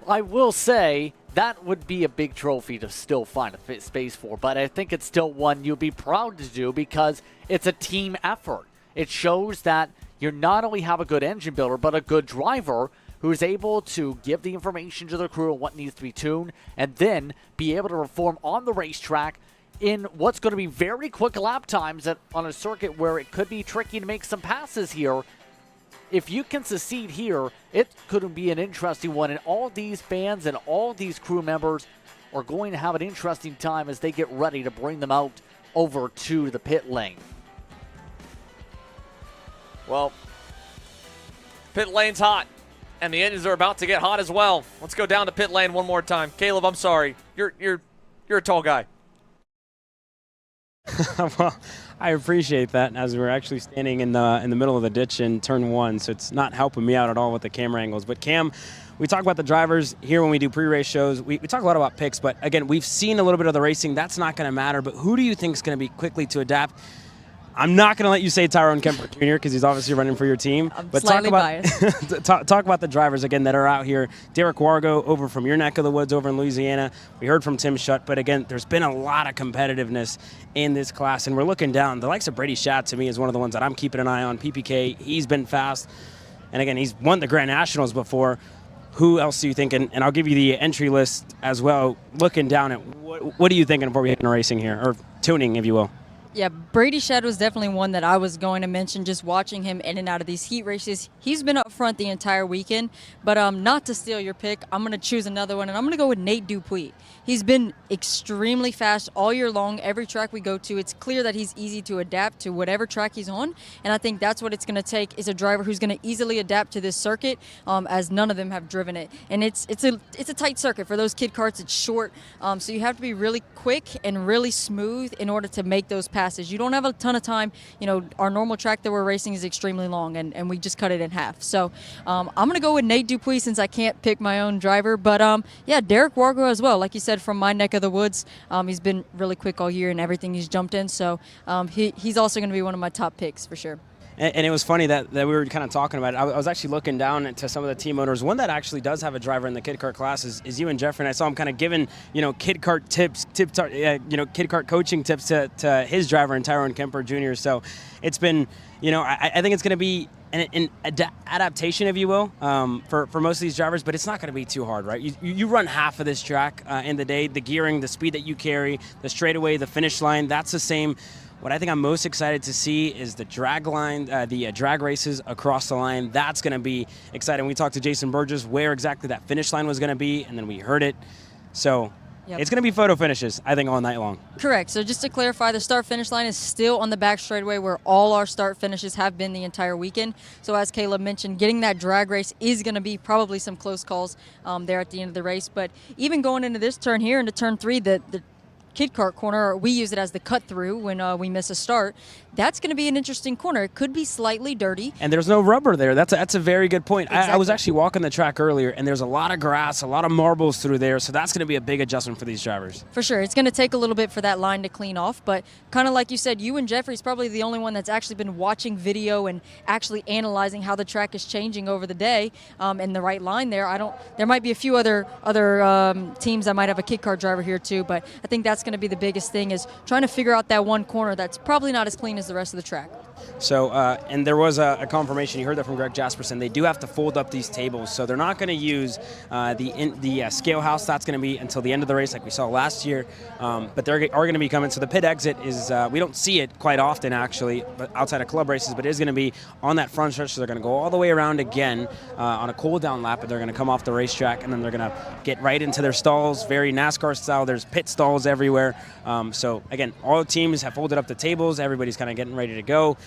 I will say that would be a big trophy to still find a space for, but I think it's still one you'll be proud to do because it's a team effort. It shows that you not only have a good engine builder, but a good driver who's able to give the information to the crew on what needs to be tuned and then be able to perform on the racetrack in what's going to be very quick lap times on a circuit where it could be tricky to make some passes here. If you can succeed here, it could be an interesting one, and all these fans and all these crew members are going to have an interesting time as they get ready to bring them out over to the pit lane. Well, pit lane's hot, and the engines are about to get hot as well. Let's go down to pit lane one more time. Caleb, I'm sorry. You're a tall guy. Well, I appreciate that, as we're actually standing in the middle of the ditch in turn 1, so it's not helping me out at all with the camera angles. But Cam, we talk about the drivers here when we do pre-race shows. We talk a lot about picks, but again, we've seen a little bit of the racing. That's not going to matter. But who do you think is going to be quickly to adapt? I'm not going to let you say Tyrone Kemper Jr. because he's obviously running for your team. But slightly biased. talk about the drivers again that are out here. Derek Wargo over from your neck of the woods over in Louisiana. We heard from Tim Schutt, but again, there's been a lot of competitiveness in this class, and we're looking down. The likes of Brady Schatt to me is one of the ones that I'm keeping an eye on. PPK, he's been fast, and again, he's won the Grand Nationals before. Who else do you think? And I'll give you the entry list as well. Looking down at what are you thinking before we get into racing here, or tuning, if you will? Yeah, Brady Schatt was definitely one that I was going to mention, just watching him in and out of these heat races. He's been up front the entire weekend, but not to steal your pick, I'm going to choose another one, and I'm going to go with Nate Dupuis. He's been extremely fast all year long. Every track we go to, it's clear that he's easy to adapt to whatever track he's on, and I think that's what it's going to take, is a driver who's going to easily adapt to this circuit, as none of them have driven it. And it's a tight circuit. For those kid karts, it's short, so you have to be really quick and really smooth in order to make those passes. You don't have a ton of time. You know, our normal track that we're racing is extremely long, and we just cut it in half. So I'm going to go with Nate Dupuis since I can't pick my own driver. But, yeah, Derek Wargo as well. Like you said, from my neck of the woods, he's been really quick all year in everything he's jumped in. So he's also going to be one of my top picks for sure. And it was funny that we were kind of talking about it. I was actually looking down to some of the team owners. One that actually does have a driver in the Kid Kart class is you and Jeffrey. And I saw him kind of giving, Kid Kart tips, Kid Kart coaching tips to his driver, and Tyrone Kemper Jr. So it's been, I think it's going to be an adaptation, if you will, for most of these drivers, but it's not going to be too hard, right? You run half of this track in the day, the gearing, the speed that you carry, the straightaway, the finish line, that's the same. What I think I'm most excited to see is the drag line, the drag races across the line. That's going to be exciting. We talked to Jason Burgess where exactly that finish line was going to be, and then we heard it. So it's going to be photo finishes, I think, all night long. Correct. So just to clarify, the start-finish line is still on the back straightaway where all our start finishes have been the entire weekend. So as Caleb mentioned, getting that drag race is going to be probably some close calls there at the end of the race. But even going into this turn here, into turn 3, the Kid Kart corner, we use it as the cut through when we miss a start. That's going to be an interesting corner. It could be slightly dirty. And there's no rubber there. That's a very good point. Exactly. I was actually walking the track earlier, and there's a lot of grass, a lot of marbles through there, so that's going to be a big adjustment for these drivers. For sure. It's going to take a little bit for that line to clean off, but kind of like you said, you and Jeffrey's probably the only one that's actually been watching video and actually analyzing how the track is changing over the day, and the right line there. There might be a few other teams that might have a Kid Kart driver here too, but I think that's going to be the biggest thing, is trying to figure out that one corner that's probably not as clean as the rest of the track. So, and there was a confirmation. You heard that from Greg Jasperson. They do have to fold up these tables, so they're not going to use the scale house. That's going to be until the end of the race, like we saw last year. But they are going to be coming. So the pit exit is we don't see it quite often, actually, but outside of club races. But it is going to be on that front stretch. So they're going to go all the way around again on a cool down lap. But they're going to come off the racetrack, and then they're going to get right into their stalls, very NASCAR style. There's pit stalls everywhere. So again, all the teams have folded up the tables. Everybody's kind of getting ready to go.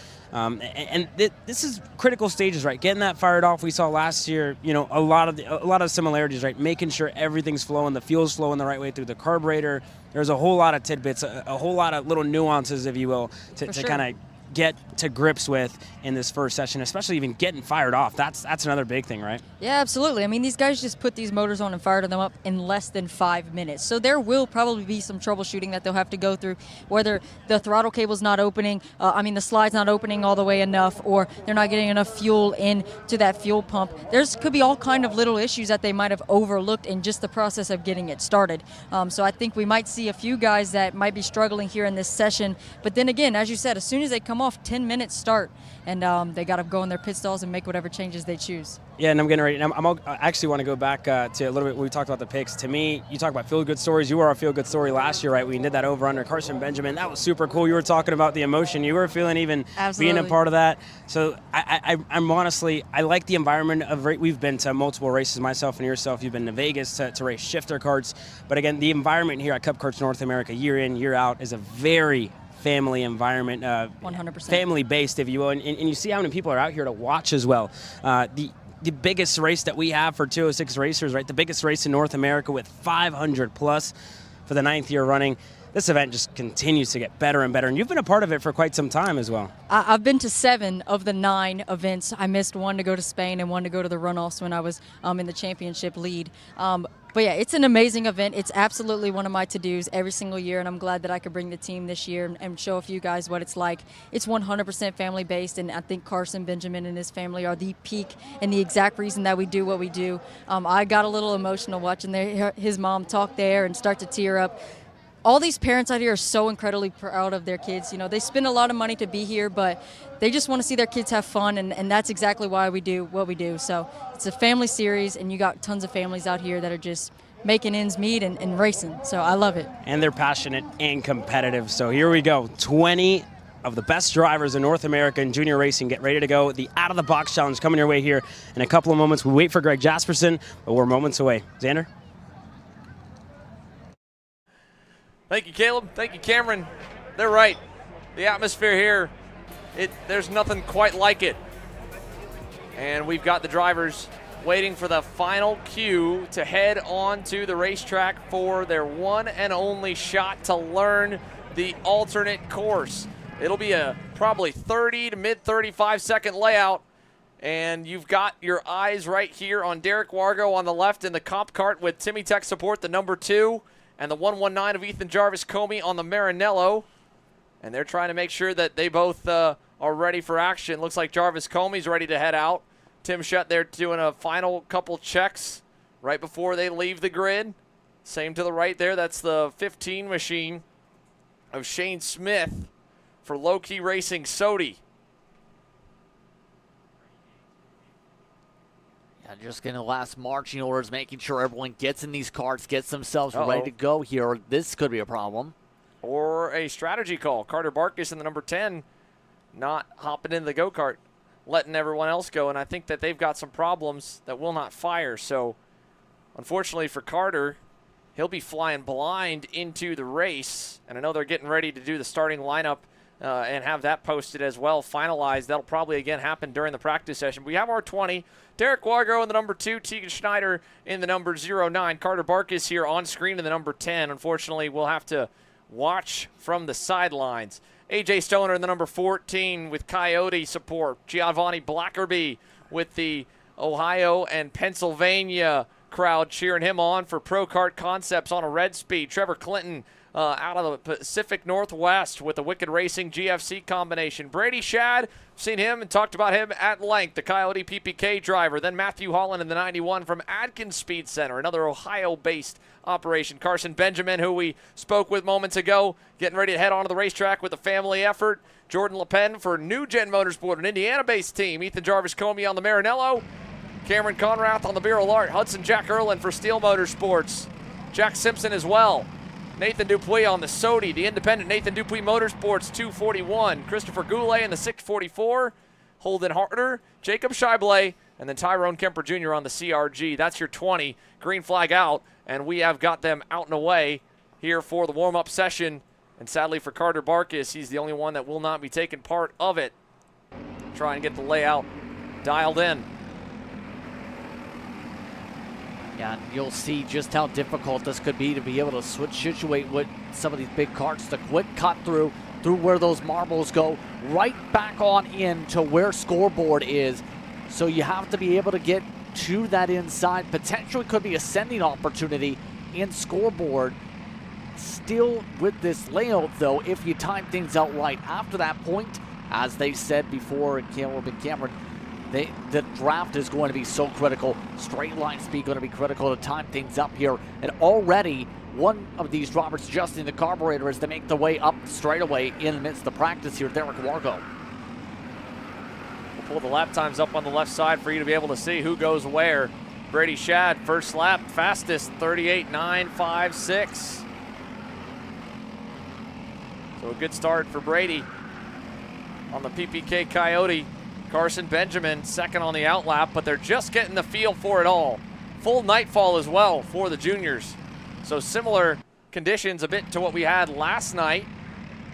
This is critical stages, right? Getting that fired off. We saw last year, a lot of similarities, right? Making sure everything's flowing, the fuel's flowing the right way through the carburetor. There's a whole lot of tidbits, a whole lot of little nuances, if you will, to kind of get to grips with in this first session, especially even getting fired off. That's another big thing, right? Yeah, absolutely. I mean, these guys just put these motors on and fired them up in less than 5 minutes. So there will probably be some troubleshooting that they'll have to go through, whether the throttle cable's not opening, the slide's not opening all the way enough, or they're not getting enough fuel into that fuel pump. Could be all kind of little issues that they might have overlooked in just the process of getting it started. So I think we might see a few guys that might be struggling here in this session. But then again, as you said, as soon as they come off, 10 minutes start, and they got to go in their pit stalls and make whatever changes they choose. Yeah, and I'm getting ready. I actually want to go back to a little bit when we talked about the picks. To me, you talk about feel-good stories. You were our feel-good story last year, right? We did that over under Carson Benjamin. That was super cool. You were talking about the emotion. You were feeling even Absolutely. being a part of that. So I'm honestly, I like the environment of we've been to multiple races, myself and yourself. You've been to Vegas to race shifter karts. But again, the environment here at Cup Karts North America, year in, year out, is a very family environment, 100%. Family-based, if you will. And you see how many people are out here to watch as well. The biggest race that we have for 206 racers, right? The biggest race in North America with 500 plus for the 9th year running. This event just continues to get better and better, and you've been a part of it for quite some time as well. I've been to 7 of the 9 events. I missed one to go to Spain and one to go to the runoffs when I was in the championship lead. But yeah, it's an amazing event. It's absolutely one of my to-dos every single year, and I'm glad that I could bring the team this year and show a few guys what it's like. It's 100% family-based, and I think Carson Benjamin and his family are the peak and the exact reason that we do what we do. I got a little emotional watching his mom talk there and start to tear up. All these parents out here are so incredibly proud of their kids. They spend a lot of money to be here, but they just want to see their kids have fun, and that's exactly why we do what we do. So it's a family series, and you got tons of families out here that are just making ends meet and racing. So I love it. And they're passionate and competitive. So here we go. 20 of the best drivers in North America in junior racing get ready to go. The out-of-the-box challenge coming your way here in a couple of moments. We wait for Greg Jasperson, but we're moments away. Xander? Thank you, Caleb. Thank you, Cameron. They're right. The atmosphere here, there's nothing quite like it. And we've got the drivers waiting for the final cue to head on to the racetrack for their one and only shot to learn the alternate course. It'll be a probably 30 to mid 35 second layout. And you've got your eyes right here on Derek Wargo on the left in the comp cart with Timmy Tech support, the number 2. And the 119 of Ethan Jarvis Comey on the Maranello. And they're trying to make sure that they both are are ready for action. Looks like Jarvis Comey's ready to head out. Tim Shutt there doing a final couple checks right before they leave the grid. Same to the right there. That's the 15 machine of Shane Smith for Low Key Racing Sodi. Yeah, just getting the last marching orders, making sure everyone gets in these carts, gets themselves ready to go here. This could be a problem. Or a strategy call. Carter Barkus in the number 10 not hopping in the go-kart, letting everyone else go. And I think that they've got some problems that will not fire. So, unfortunately for Carter, he'll be flying blind into the race. And I know they're getting ready to do the starting lineup and have that posted as well, finalized. That'll probably, again, happen during the practice session. We have our 20. Derek Wargo in the number 2, Tegan Schneider in the number 09. Carter Barkus here on screen in the number 10. Unfortunately, we'll have to watch from the sidelines. AJ Stoner in the number 14 with Coyote support. Giovanni Blackerby with the Ohio and Pennsylvania crowd cheering him on for Pro Kart Concepts on a red speed. Trevor Clinton out of the Pacific Northwest with the Wicked Racing GFC combination. Brady Shad, seen him and talked about him at length, the Coyote PPK driver. Then Matthew Holland in the 91 from Adkins Speed Center, another Ohio-based operation. Carson Benjamin, who we spoke with moments ago, getting ready to head onto the racetrack with a family effort. Jordan LePen for New Gen Motorsport, an Indiana-based team. Ethan Jarvis Comey on the Maranello. Cameron Conrath on the Beryl Art. Hudson Jack Erlin for Steel Motorsports. Jack Simpson as well. Nathan Dupuis on the Sodi, the independent Nathan Dupuis Motorsports 241. Christopher Goulet in the 644. Holden Harder, Jacob Scheible, and then Tyrone Kemper Jr. on the CRG. That's your 20. Green flag out, and we have got them out and away here for the warm-up session. And sadly for Carter Barkus, he's the only one that will not be taking part of it. Try and get the layout dialed in. Yeah, you'll see just how difficult this could be to be able to situate with some of these big carts. The quick cut through where those marbles go, right back on in to where scoreboard is. So you have to be able to get to that inside. Potentially could be a sending opportunity in scoreboard. Still with this layout, though, if you time things out right. After that point, as they said before, Caleb and Cameron, the draft is going to be so critical. Straight line speed going to be critical to time things up here. And already one of these drivers adjusting the carburetor as they make the way up straight away in the midst of the practice here, Derek Wargo. We'll pull the lap times up on the left side for you to be able to see who goes where. Brady Shad, first lap, fastest, 38.956. So a good start for Brady on the PPK Coyote. Carson Benjamin second on the outlap, but they're just getting the feel for it all. Full nightfall as well for the juniors. So similar conditions a bit to what we had last night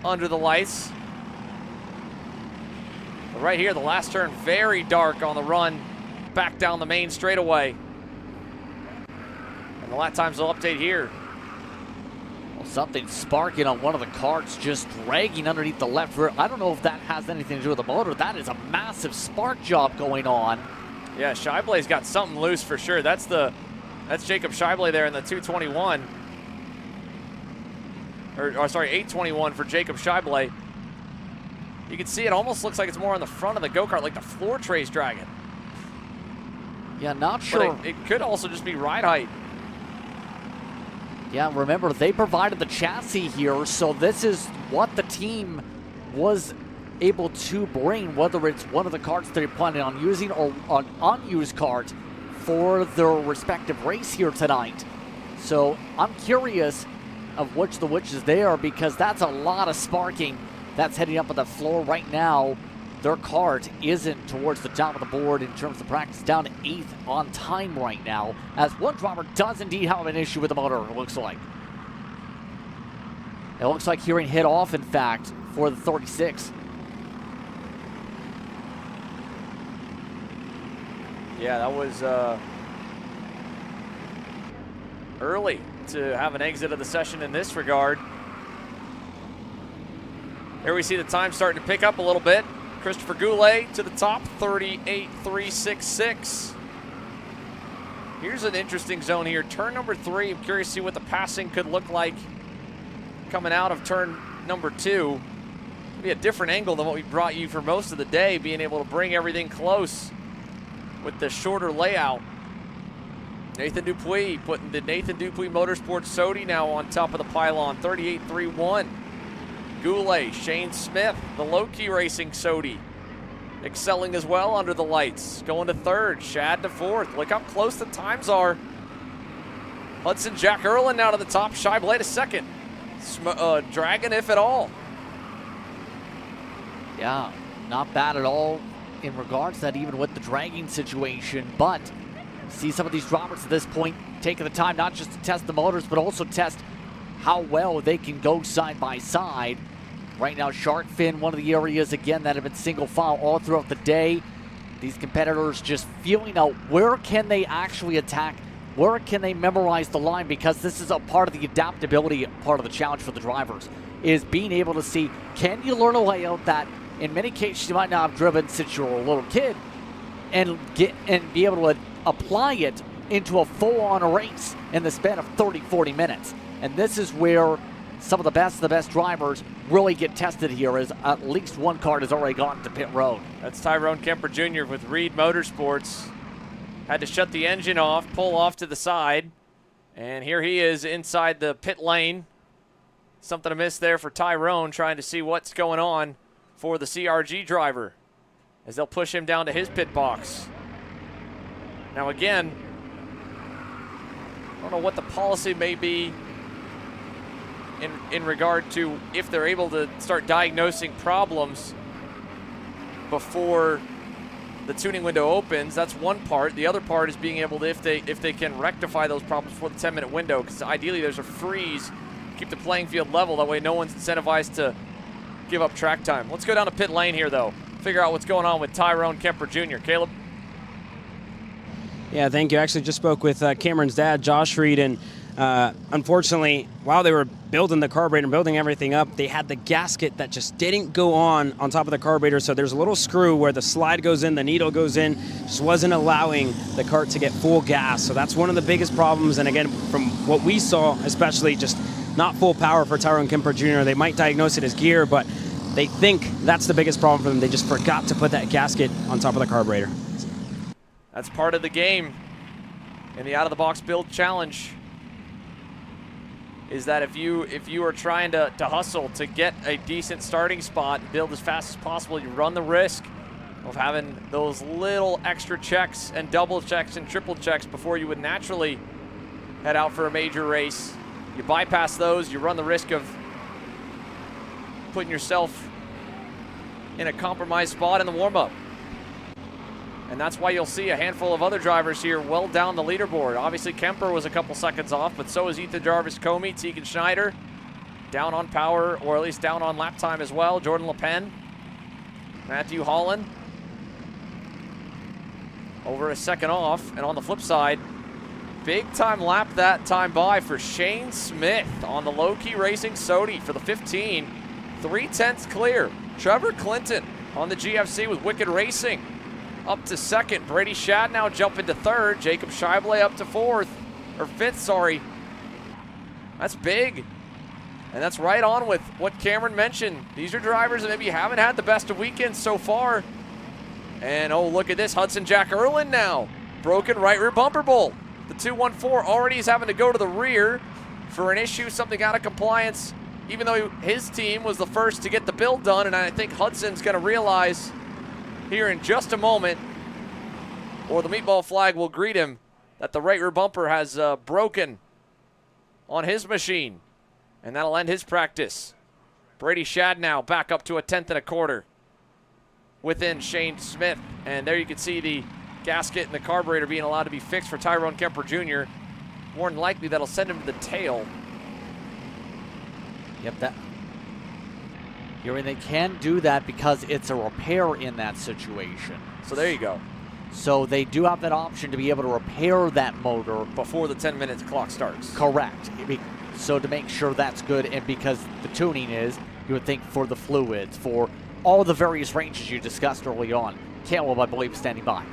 under the lights. But right here, the last turn, very dark on the run back down the main straightaway. And the lap times will update here. Well, something sparking on one of the carts, just dragging underneath the left rear. I don't know if that has anything to do with the motor. That is a massive spark job going on. Yeah, Scheible's got something loose for sure. That's Jacob Scheible there in the 221. Or sorry, 821 for Jacob Scheible. You can see it almost looks like it's more on the front of the go-kart, like the floor tray's dragging. Yeah, not sure. But it could also just be ride height. Yeah, remember, they provided the chassis here, so this is what the team was able to bring, whether it's one of the carts they're planning on using or an unused cart for their respective race here tonight. So I'm curious of which the which is there, because that's a lot of sparking that's heading up on the floor right now. Their cart isn't towards the top of the board in terms of practice, down to 8th on time right now, as one driver does indeed have an issue with the motor, it looks like. It looks like hearing hit off, in fact, for the 36. Yeah, that was early to have an exit of the session in this regard. Here we see the time starting to pick up a little bit. Christopher Goulet to the top, 38.366. Here's an interesting zone here. Turn number 3, I'm curious to see what the passing could look like coming out of turn number 2. be a different angle than what we brought you for most of the day, being able to bring everything close with the shorter layout. Nathan Dupuis putting the Nathan Dupuis Motorsports Sodi now on top of the pylon, 38.31. Goulet, Shane Smith, the low-key racing Sodi, excelling as well under the lights, going to third, Shad to fourth. Look how close the times are. Hudson Jack Erlin now to the top, Shy Blade to second. Dragon, if at all. Yeah, not bad at all in regards to that, even with the dragging situation. But see some of these drivers at this point taking the time not just to test the motors, but also test how well they can go side by side. Right now, shark fin, one of the areas, again, that have been single file all throughout the day. These competitors just feeling out where can they actually attack, where can they memorize the line, because this is a part of the adaptability, part of the challenge for the drivers, is being able to see, can you learn a layout that in many cases you might not have driven since you were a little kid, and be able to apply it into a full-on race in the span of 30, 40 minutes. And this is where some of the best drivers really get tested here, as at least one kart has already gotten to pit road. That's Tyrone Kemper Jr. with Reed Motorsports. Had to shut the engine off, pull off to the side, and here he is inside the pit lane. Something to miss there for Tyrone, trying to see what's going on for the CRG driver as they'll push him down to his pit box. Now again, I don't know what the policy may be in regard to if they're able to start diagnosing problems before the tuning window opens. That's one part. The other part is being able to, if they can rectify those problems before the 10-minute window, because ideally there's a freeze, keep the playing field level. That way no one's incentivized to give up track time. Let's go down to pit lane here, though. Figure out what's going on with Tyrone Kemper Jr. Caleb? Yeah, thank you. I actually just spoke with Cameron's dad, Josh Reed, and unfortunately, while they were building the carburetor and building everything up, they had the gasket that just didn't go on top of the carburetor. So there's a little screw where the slide goes in, the needle goes in, just wasn't allowing the kart to get full gas. So that's one of the biggest problems. And again, from what we saw, especially just not full power for Tyrone Kemper Jr. They might diagnose it as gear, but they think that's the biggest problem for them. They just forgot to put that gasket on top of the carburetor. That's part of the game in the out-of-the-box build challenge, is that if you are trying to hustle to get a decent starting spot and build as fast as possible, you run the risk of having those little extra checks and double checks and triple checks before you would naturally head out for a major race. You bypass those, you run the risk of putting yourself in a compromised spot in the warm-up. And that's why you'll see a handful of other drivers here well down the leaderboard. Obviously, Kemper was a couple seconds off, but so is Ethan Jarvis Comey, Tegan Schneider, down on power, or at least down on lap time as well. Jordan LePen, Matthew Holland, over a second off. And on the flip side, big time lap that time by for Shane Smith on the low-key racing Sodi for the 15. 3/10 clear. Trevor Clinton on the GFC with Wicked Racing up to second. Brady Shad now jumping to third. Jacob Scheible up to fifth, sorry. That's big. And that's right on with what Cameron mentioned. These are drivers that maybe haven't had the best of weekends so far. And oh, look at this. Hudson Jack Erlin now. Broken right rear bumper bolt. The 214 already is having to go to the rear for an issue, something out of compliance, even though his team was the first to get the build done. And I think Hudson's going to realize here in just a moment, or the meatball flag will greet him, that the right rear bumper has broken on his machine, and that'll end his practice. Brady Shad now back up to a 10th and a quarter within Shane Smith, and there you can see the gasket and the carburetor being allowed to be fixed for Tyrone Kemper Jr. More than likely that'll send him to the tail. Yep, that. And they can do that because it's a repair in that situation. So there you go. So they do have that option to be able to repair that motor before the 10-minute clock starts. Correct. So to make sure that's good, and because the tuning is, you would think, for the fluids, for all the various ranges you discussed early on. Caleb, I believe, standing by.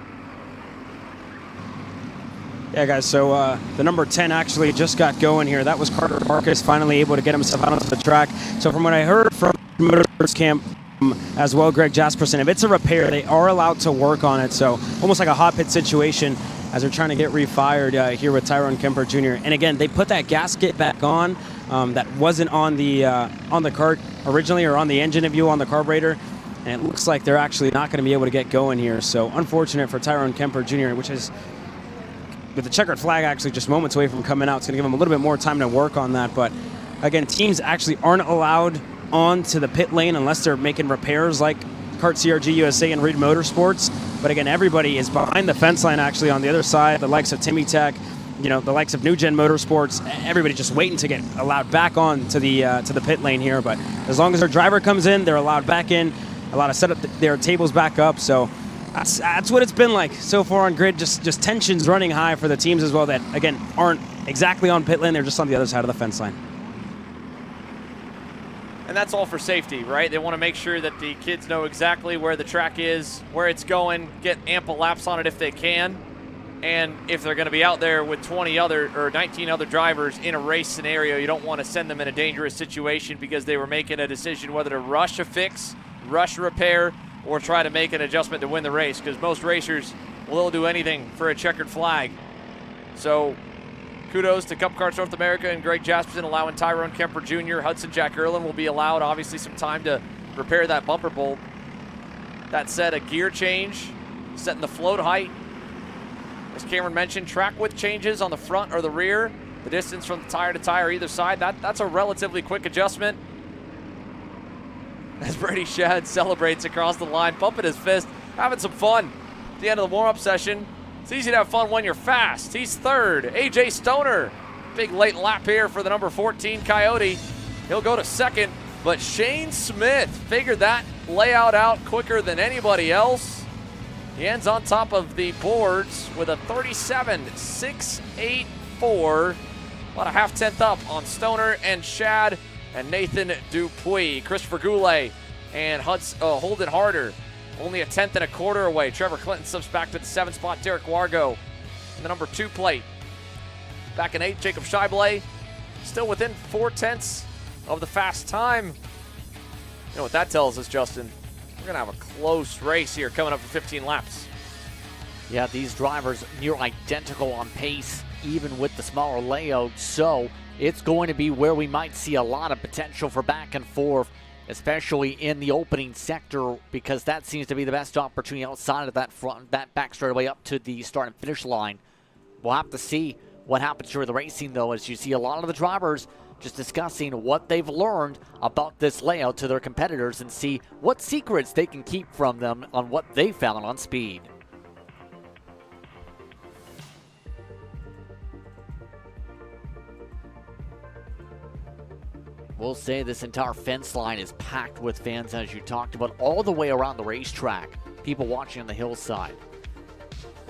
Yeah, guys, so the number 10 actually just got going here. That was Carter Marcus, finally able to get himself out onto the track. So from what I heard from Motorsports camp, as well, Greg Jasperson, if it's a repair, they are allowed to work on it. So almost like a hot pit situation as they're trying to get refired here with Tyrone Kemper Jr. And again, they put that gasket back on that wasn't on the cart originally, or on the engine, if you will, on the carburetor. And it looks like they're actually not going to be able to get going here. So unfortunate for Tyrone Kemper Jr., which is, with the checkered flag actually just moments away from coming out, it's going to give him a little bit more time to work on that. But again, teams actually aren't allowed onto the pit lane unless they're making repairs like Kart CRG USA and Reed Motorsports. But again, everybody is behind the fence line actually on the other side, the likes of Timmy Tech, you know, the likes of New Gen Motorsports, everybody just waiting to get allowed back on to the pit lane here. But as long as their driver comes in, they're allowed back in, allowed to set up their tables back up. So that's what it's been like so far on grid. Just tensions running high for the teams as well that, again, aren't exactly on pit lane. They're just on the other side of the fence line. And that's all for safety, right? They want to make sure that the kids know exactly where the track is, where it's going, get ample laps on it if they can. And if they're going to be out there with 19 other drivers in a race scenario, you don't want to send them in a dangerous situation because they were making a decision whether to rush a fix, rush a repair, or try to make an adjustment to win the race, because most racers will do anything for a checkered flag. So kudos to Cup Karts North America and Greg Jasperson allowing Tyrone Kemper Jr. Hudson Jack Erlin will be allowed, obviously, some time to repair that bumper bolt. That said, a gear change, setting the float height. As Cameron mentioned, track width changes on the front or the rear, the distance from tire to tire either side, that's a relatively quick adjustment. As Brady Shad celebrates across the line, pumping his fist, having some fun at the end of the warm-up session. It's easy to have fun when you're fast. He's third. AJ Stoner, big late lap here for the number 14 Coyote. He'll go to second, but Shane Smith figured that layout out quicker than anybody else. He ends on top of the boards with a 37.684. About a half-tenth up on Stoner and Shad and Nathan Dupuis. Christopher Goulet and Holden Harder only a tenth and a quarter away. Trevor Clinton slips back to the 7th spot. Derek Wargo in the number 2 plate. Back in 8th, Jacob Scheible still within 4/10 of the fast time. You know what that tells us, Justin? We're going to have a close race here coming up for 15 laps. Yeah, these drivers near identical on pace, even with the smaller layout. So it's going to be where we might see a lot of potential for back and forth, especially in the opening sector, because that seems to be the best opportunity outside of that back straightaway up to the start and finish line. We'll have to see what happens during the racing, though, as you see a lot of the drivers just discussing what they've learned about this layout to their competitors and see what secrets they can keep from them on what they found on speed. We'll say this entire fence line is packed with fans, as you talked about, all the way around the racetrack. People watching on the hillside.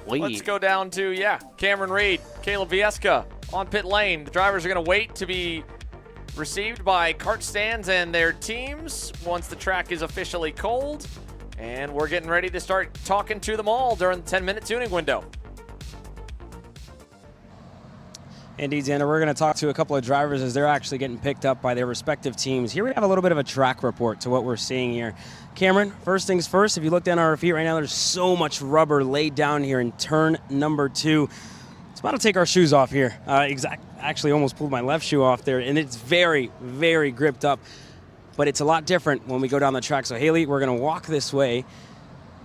Let's go down to, Cameron Reed, Caleb Vieska on pit lane. The drivers are going to wait to be received by kart stands and their teams once the track is officially cold. And we're getting ready to start talking to them all during the 10-minute tuning window. Indeed, Xander, we're going to talk to a couple of drivers as they're actually getting picked up by their respective teams. Here we have a little bit of a track report to what we're seeing here. Cameron, first things first, if you look down our feet right now, there's so much rubber laid down here in turn number 2. It's about to take our shoes off here. Actually almost pulled my left shoe off there, and it's very, very gripped up. But it's a lot different when we go down the track. So, Haley, we're going to walk this way.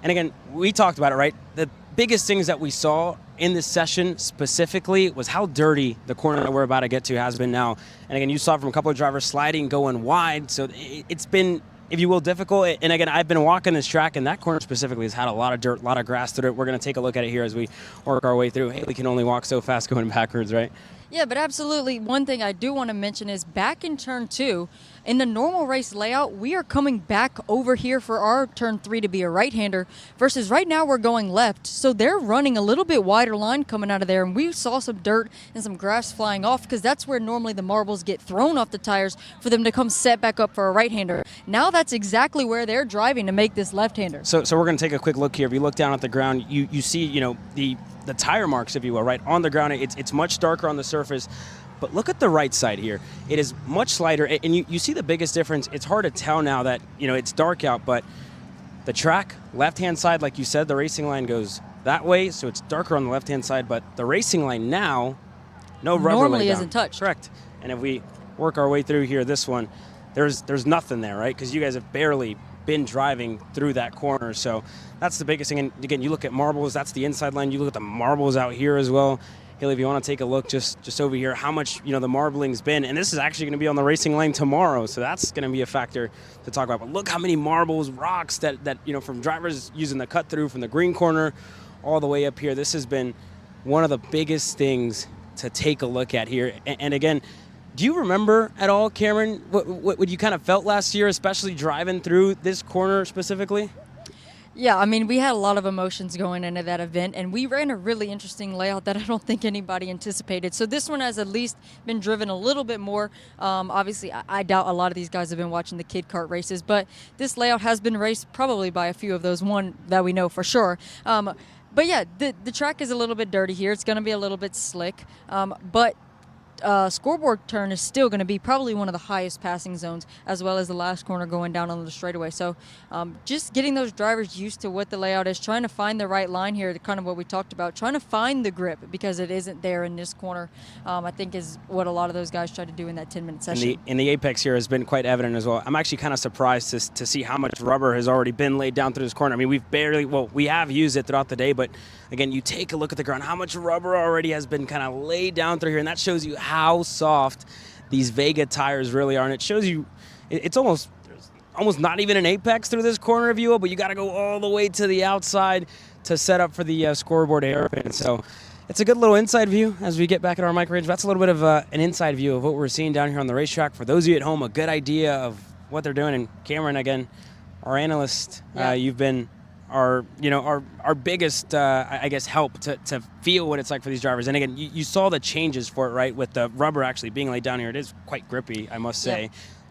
And again, we talked about it, right? The biggest things that we saw in this session specifically was how dirty the corner that we're about to get to has been now. And again, you saw from a couple of drivers sliding, going wide. So it's been, if you will, difficult. And again, I've been walking this track, and that corner specifically has had a lot of dirt, a lot of grass through it. We're going to take a look at it here as we work our way through. Haley can only walk so fast going backwards, right? Yeah, but absolutely. One thing I do want to mention is back in turn 2, in the normal race layout, we are coming back over here for our turn 3 to be a right-hander versus right now we're going left. So they're running a little bit wider line coming out of there, and we saw some dirt and some grass flying off because that's where normally the marbles get thrown off the tires for them to come set back up for a right-hander. Now that's exactly where they're driving to make this left-hander. So we're going to take a quick look here. If you look down at the ground, you see, the the tire marks, if you will, right on the ground. It's much darker on the surface. But look at the right side here. It is much lighter, and you see the biggest difference. It's hard to tell now that, it's dark out, but the track, left-hand side, like you said, the racing line goes that way, so it's darker on the left-hand side, but the racing line now, no rubber normally laid down. isn't touched. Correct. And if we work our way through here, this one, there's nothing there, right? Because you guys have barely been driving through that corner, so that's the biggest thing. And again, you look at marbles, that's the inside line. You look at the marbles out here as well. Haley, if you want to take a look just over here, how much the marbling's been, and this is actually going to be on the racing lane tomorrow, so that's going to be a factor to talk about. But look how many marbles, rocks that from drivers using the cut through from the green corner all the way up here. This has been one of the biggest things to take a look at here. And again, do you remember at all, Cameron, what you kind of felt last year, especially driving through this corner specifically? Yeah, I mean, we had a lot of emotions going into that event, and we ran a really interesting layout that I don't think anybody anticipated. So this one has at least been driven a little bit more. Obviously, I doubt a lot of these guys have been watching the kid kart races, but this layout has been raced probably by a few of those, one that we know for sure. But yeah, the track is a little bit dirty here. It's going to be a little bit slick, but scoreboard turn is still going to be probably one of the highest passing zones, as well as the last corner going down on the straightaway. So just getting those drivers used to what the layout is, trying to find the right line here, kind of what we talked about, trying to find the grip because it isn't there in this corner, I think is what a lot of those guys try to do in that 10-minute session. In the apex here has been quite evident as well. I'm actually kind of surprised to see how much rubber has already been laid down through this corner. I mean, we have used it throughout the day, but again, you take a look at the ground, how much rubber already has been kind of laid down through here, and that shows you how soft these Vega tires really are. And it shows you it's almost not even an apex through this corner, if you will, but you got to go all the way to the outside to set up for the scoreboard hairpin. So it's a good little inside view as we get back at our micro range. That's a little bit of an inside view of what we're seeing down here on the racetrack. For those of you at home, a good idea of what they're doing. And Cameron, again, our analyst, you've been our biggest, I guess, help to feel what it's like for these drivers. And again, you saw the changes for it, right, with the rubber actually being laid down here. It is quite grippy, I must say. Yeah.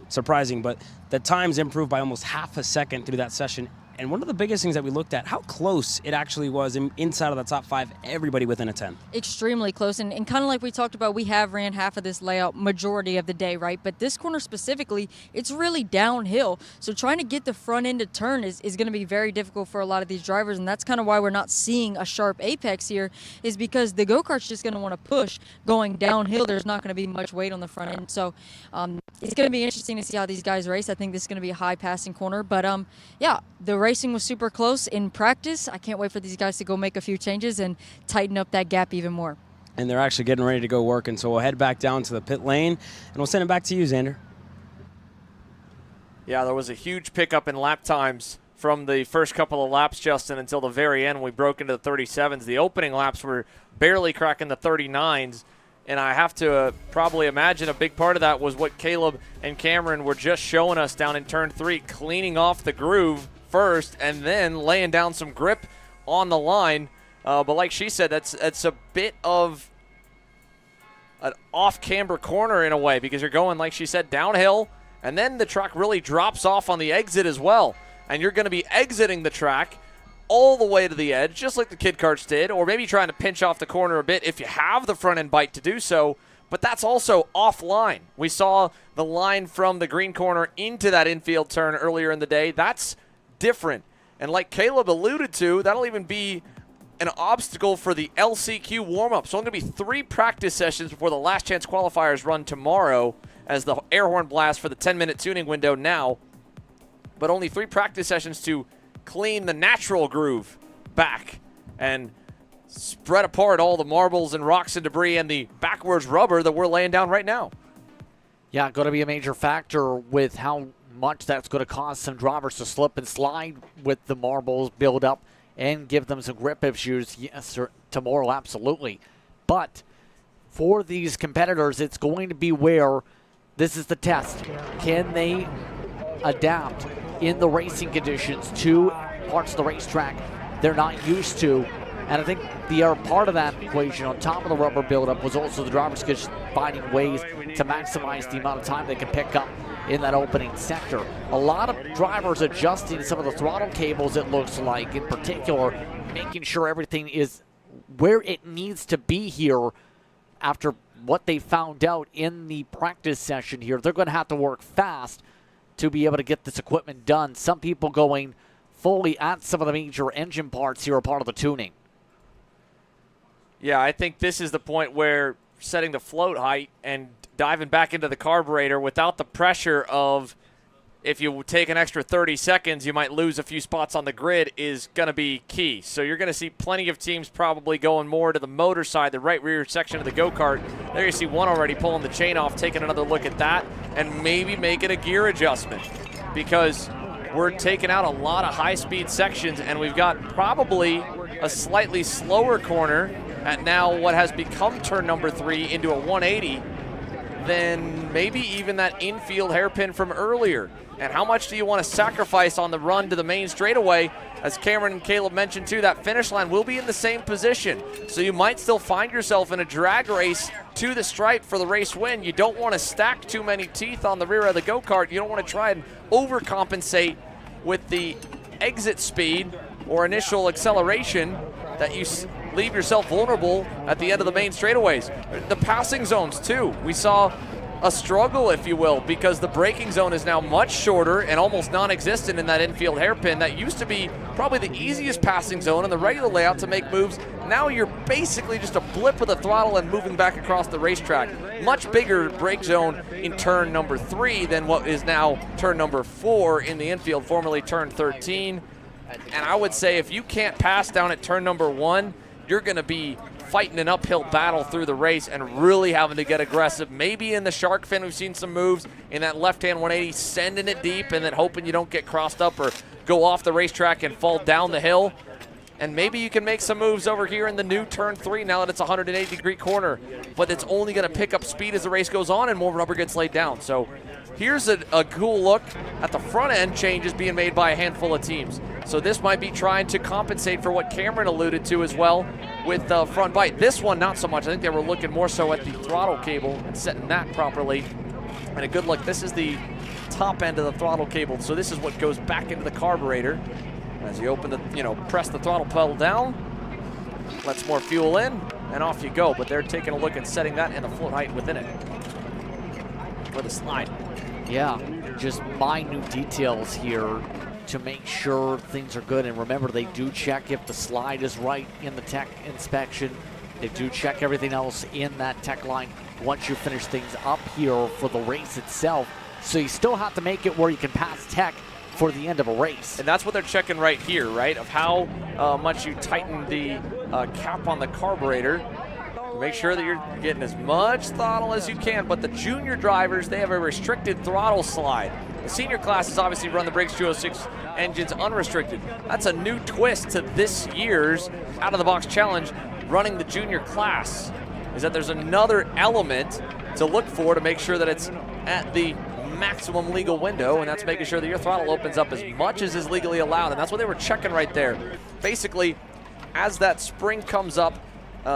Surprising, but the times improved by almost half a second through that session. And one of the biggest things that we looked at, how close it actually was inside of the top 5, everybody within a 10. Extremely close. And kind of like we talked about, we have ran half of this layout majority of the day, right? But this corner specifically, it's really downhill. So trying to get the front end to turn is going to be very difficult for a lot of these drivers. And that's kind of why we're not seeing a sharp apex here, is because the go-kart's just going to want to push going downhill. There's not going to be much weight on the front end. So it's going to be interesting to see how these guys race. I think this is going to be a high passing corner. But yeah, the racing was super close in practice. I can't wait for these guys to go make a few changes and tighten up that gap even more. And they're actually getting ready to go work, and so we'll head back down to the pit lane, and we'll send it back to you, Xander. Yeah, there was a huge pickup in lap times from the first couple of laps, Justin, until the very end. We broke into the 37s. The opening laps were barely cracking the 39s, and I have to probably imagine a big part of that was what Caleb and Cameron were just showing us down in turn 3, cleaning off the groove first and then laying down some grip on the line. But like she said, that's a bit of an off-camber corner in a way, because you're going, like she said, downhill, and then the track really drops off on the exit as well. And you're going to be exiting the track all the way to the edge, just like the kid karts did, or maybe trying to pinch off the corner a bit if you have the front end bite to do so. But that's also offline. We saw the line from the green corner into that infield turn earlier in the day. That's different. And like Caleb alluded to, that'll even be an obstacle for the LCQ warm-up. So only going to be 3 practice sessions before the last chance qualifiers run tomorrow, as the air horn blast for the 10-minute tuning window now. But only 3 practice sessions to clean the natural groove back and spread apart all the marbles and rocks and debris and the backwards rubber that we're laying down right now. Yeah, going to be a major factor with how much that's going to cause some drivers to slip and slide with the marbles build up and give them some grip issues. Yes, sir, tomorrow, absolutely. But for these competitors, it's going to be where this is the test. Can they adapt in the racing conditions to parts of the racetrack they're not used to? And I think the other part of that equation, on top of the rubber buildup, was also the drivers just finding ways to maximize the amount of time they can pick up in that opening sector. A lot of drivers adjusting some of the throttle cables, it looks like, in particular, making sure everything is where it needs to be here after what they found out in the practice session here. They're going to have to work fast to be able to get this equipment done. Some people going fully at some of the major engine parts here are part of the tuning. Yeah, I think this is the point where setting the float height and diving back into the carburetor without the pressure of if you take an extra 30 seconds, you might lose a few spots on the grid is going to be key. So you're going to see plenty of teams probably going more to the motor side, the right rear section of the go-kart. There you see one already pulling the chain off, taking another look at that, and maybe making a gear adjustment because we're taking out a lot of high-speed sections, and we've got probably a slightly slower corner at now what has become turn number 3 into a 180 than maybe even that infield hairpin from earlier. And how much do you want to sacrifice on the run to the main straightaway? As Cameron and Caleb mentioned too, that finish line will be in the same position. So you might still find yourself in a drag race to the stripe for the race win. You don't want to stack too many teeth on the rear of the go-kart. You don't want to try and overcompensate with the exit speed or initial acceleration that you leave yourself vulnerable at the end of the main straightaways. The passing zones too. We saw a struggle, if you will, because the braking zone is now much shorter and almost non-existent in that infield hairpin. That used to be probably the easiest passing zone in the regular layout to make moves. Now you're basically just a blip of the throttle and moving back across the racetrack. Much bigger brake zone in turn number 3 than what is now turn number 4 in the infield, formerly turn 13. And I would say if you can't pass down at turn number 1, you're going to be fighting an uphill battle through the race and really having to get aggressive. Maybe in the shark fin, we've seen some moves in that left-hand 180, sending it deep and then hoping you don't get crossed up or go off the racetrack and fall down the hill. And maybe you can make some moves over here in the new turn 3 now that it's a 180-degree corner, but it's only going to pick up speed as the race goes on and more rubber gets laid down. So here's a cool look at the front end changes being made by a handful of teams. So this might be trying to compensate for what Cameron alluded to as well with the front bite. This one, not so much. I think they were looking more so at the throttle cable and setting that properly. And a good look, this is the top end of the throttle cable. So this is what goes back into the carburetor. As you open the, press the throttle pedal down, lets more fuel in, and off you go. But they're taking a look at setting that and the float height within it for the slide. Yeah, just minute details here to make sure things are good. And remember, they do check if the slide is right in the tech inspection. They do check everything else in that tech line once you finish things up here for the race itself. So you still have to make it where you can pass tech for the end of a race. And that's what they're checking right here, right? Of how much you tighten the cap on the carburetor. Make sure that you're getting as much throttle as you can. But the junior drivers, they have a restricted throttle slide. The senior classes obviously run the Brakes 206 engines unrestricted. That's a new twist to this year's out-of-the-box challenge running the junior class, is that there's another element to look for to make sure that it's at the maximum legal window, and that's making sure that your throttle opens up as much as is legally allowed, and that's what they were checking right there. Basically, as that spring comes up,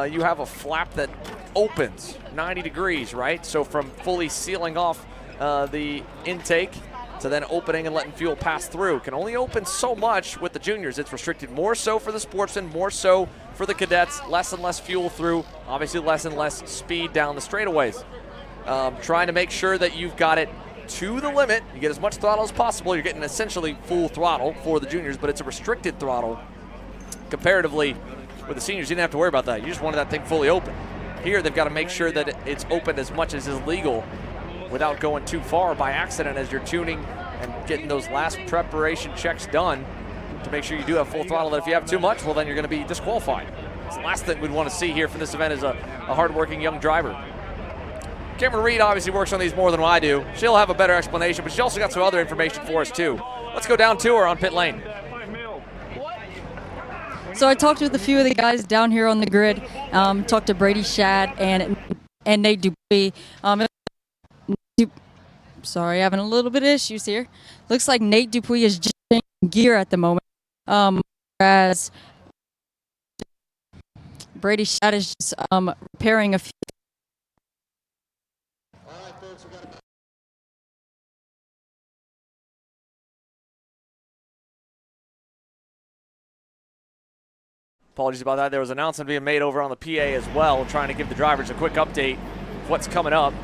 you have a flap that opens 90 degrees, right? So from fully sealing off the intake to then opening and letting fuel pass through. Can only open so much with the juniors. It's restricted more so for the sportsmen, more so for the cadets, less and less fuel through, obviously less and less speed down the straightaways. Trying to make sure that you've got it to the limit. You get as much throttle as possible. You're getting essentially full throttle for the juniors, but it's a restricted throttle. Comparatively, with the seniors, you didn't have to worry about that. You just wanted that thing fully open. Here, they've got to make sure that it's open as much as is legal without going too far by accident as you're tuning and getting those last preparation checks done to make sure you do have full throttle. That if you have too much, well, then you're going to be disqualified. It's the last thing we'd want to see here from this event is a hardworking young driver. Cameron Reed obviously works on these more than I do. She'll have a better explanation, but she also got some other information for us too. Let's go down to her on pit lane. So I talked with a few of the guys down here on the grid. Talked to Brady Shad and Nate Dupuy. Sorry, having a little bit of issues here. Looks like Nate Dupuy is just changing gear at the moment, whereas Brady Shad is just repairing a few. Apologies about that. There was an announcement being made over on the PA as well, trying to give the drivers a quick update of what's coming up.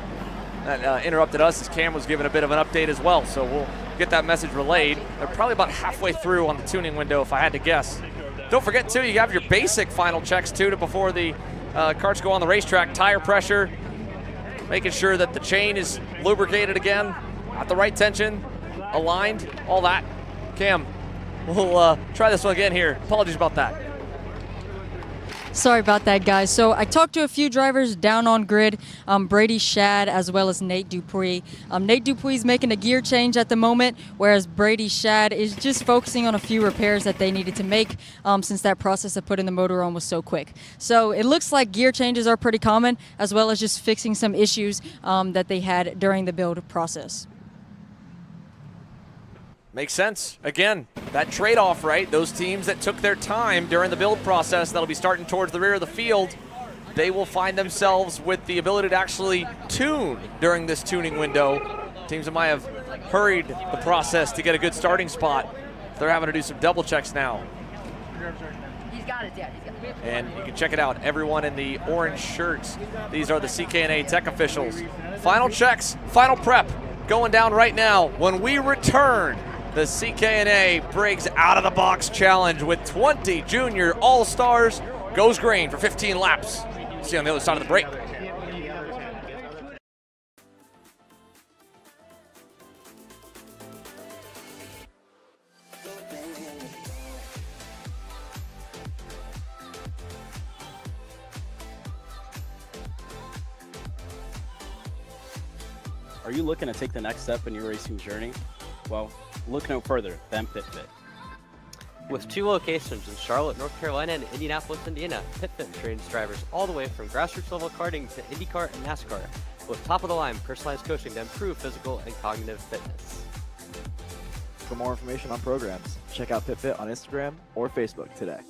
That interrupted us as Cam was giving a bit of an update as well, so we'll get that message relayed. They're probably about halfway through on the tuning window, if I had to guess. Don't forget, too, you have your basic final checks, too, before the karts go on the racetrack. Tire pressure, making sure that the chain is lubricated again, at the right tension, aligned, all that. Cam, we'll try this one again here. Apologies about that. Sorry about that, guys. So I talked to a few drivers down on grid, Brady Shad as well as Nate Dupuis. Nate Dupuis is making a gear change at the moment, whereas Brady Shad is just focusing on a few repairs that they needed to make since that process of putting the motor on was so quick. So it looks like gear changes are pretty common, as well as just fixing some issues that they had during the build process. Makes sense. Again, that trade-off, right? Those teams that took their time during the build process that'll be starting towards the rear of the field, they will find themselves with the ability to actually tune during this tuning window. Teams that might have hurried the process to get a good starting spot, they're having to do some double checks now. He's got it, Dad. He's got it. And you can check it out, everyone in the orange shirts. These are the CKNA tech officials. Final checks, final prep going down right now. When we return, the CKNA Briggs Out of the Box Challenge with 20 junior all-stars goes green for 15 laps. See you on the other side of the break. Are you looking to take the next step in your racing journey? Well, look no further than PitFit. With 2 locations in Charlotte, North Carolina and Indianapolis, Indiana, PitFit trains drivers all the way from grassroots level karting to IndyCar and NASCAR, with top-of-the-line personalized coaching to improve physical and cognitive fitness. For more information on programs, check out PitFit on Instagram or Facebook today.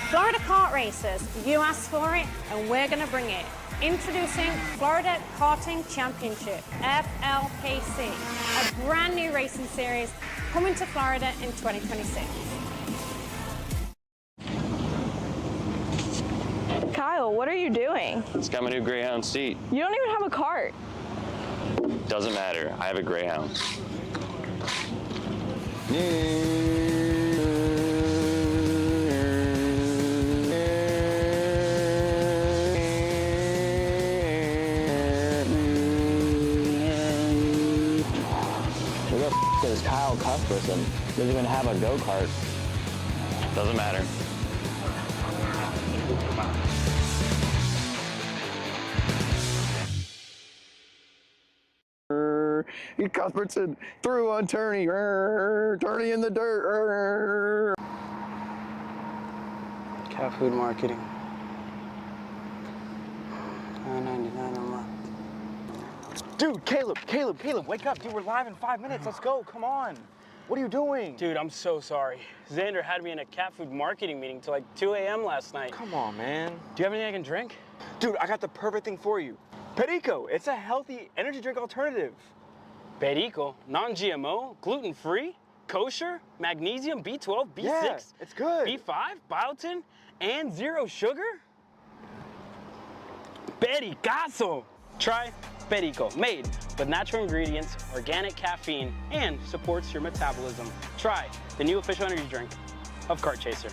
Florida Kart Racers, you asked for it and we're going to bring it. Introducing Florida Karting Championship, FLKC, a brand new racing series coming to Florida in 2026. Kyle, what are you doing? It's got my new Greyhound seat. You don't even have a cart. Doesn't matter, I have a Greyhound. Is Kyle Cuthbertson doesn't even have a go-kart. Doesn't matter. Cuthbertson through on Turney. Turney in the dirt. Cat food marketing. $9.99 a month. Dude, Caleb, wake up. Dude, we're live in 5 minutes. Let's go, come on. What are you doing? Dude, I'm so sorry. Xander had me in a cat food marketing meeting till like 2 a.m. last night. Come on, man. Do you have anything I can drink? Dude, I got the perfect thing for you. Perico, it's a healthy energy drink alternative. Perico, non-GMO, gluten-free, kosher, magnesium, B12, B6, yeah, it's good. B5, biotin, and 0 sugar? Pericazo! Try Perico, made with natural ingredients, organic caffeine, and supports your metabolism. Try the new official energy drink of Kart Chaser.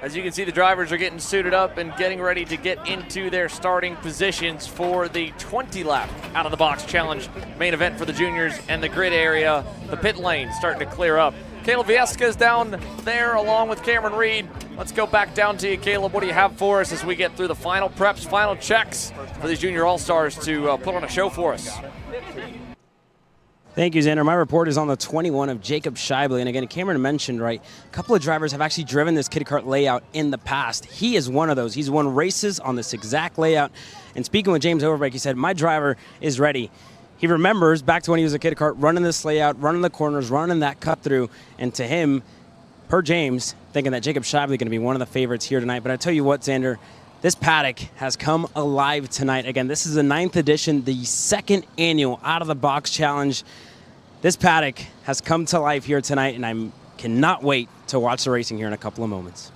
As you can see, the drivers are getting suited up and getting ready to get into their starting positions for the 20-lap out-of-the-box challenge main event for the juniors and the grid area. The pit lane starting to clear up. Caleb Viesca's down there along with Cameron Reed. Let's go back down to you, Caleb. What do you have for us as we get through the final preps, final checks for these junior all-stars to put on a show for us? Thank you, Xander. My report is on the 21 of Jacob Scheibele. And again, Cameron mentioned, right, a couple of drivers have actually driven this kid kart layout in the past. He is one of those. He's won races on this exact layout. And speaking with James Overbeck, he said, my driver is ready. He remembers back to when he was a kid kart, running this layout, running the corners, running that cut through. And to him, per James, thinking that Jacob Scheibele is going to be one of the favorites here tonight. But I tell you what, Xander, this paddock has come alive tonight. Again, this is the 9th edition, the 2nd annual Out of the Box Challenge. This paddock has come to life here tonight, and I cannot wait to watch the racing here in a couple of moments.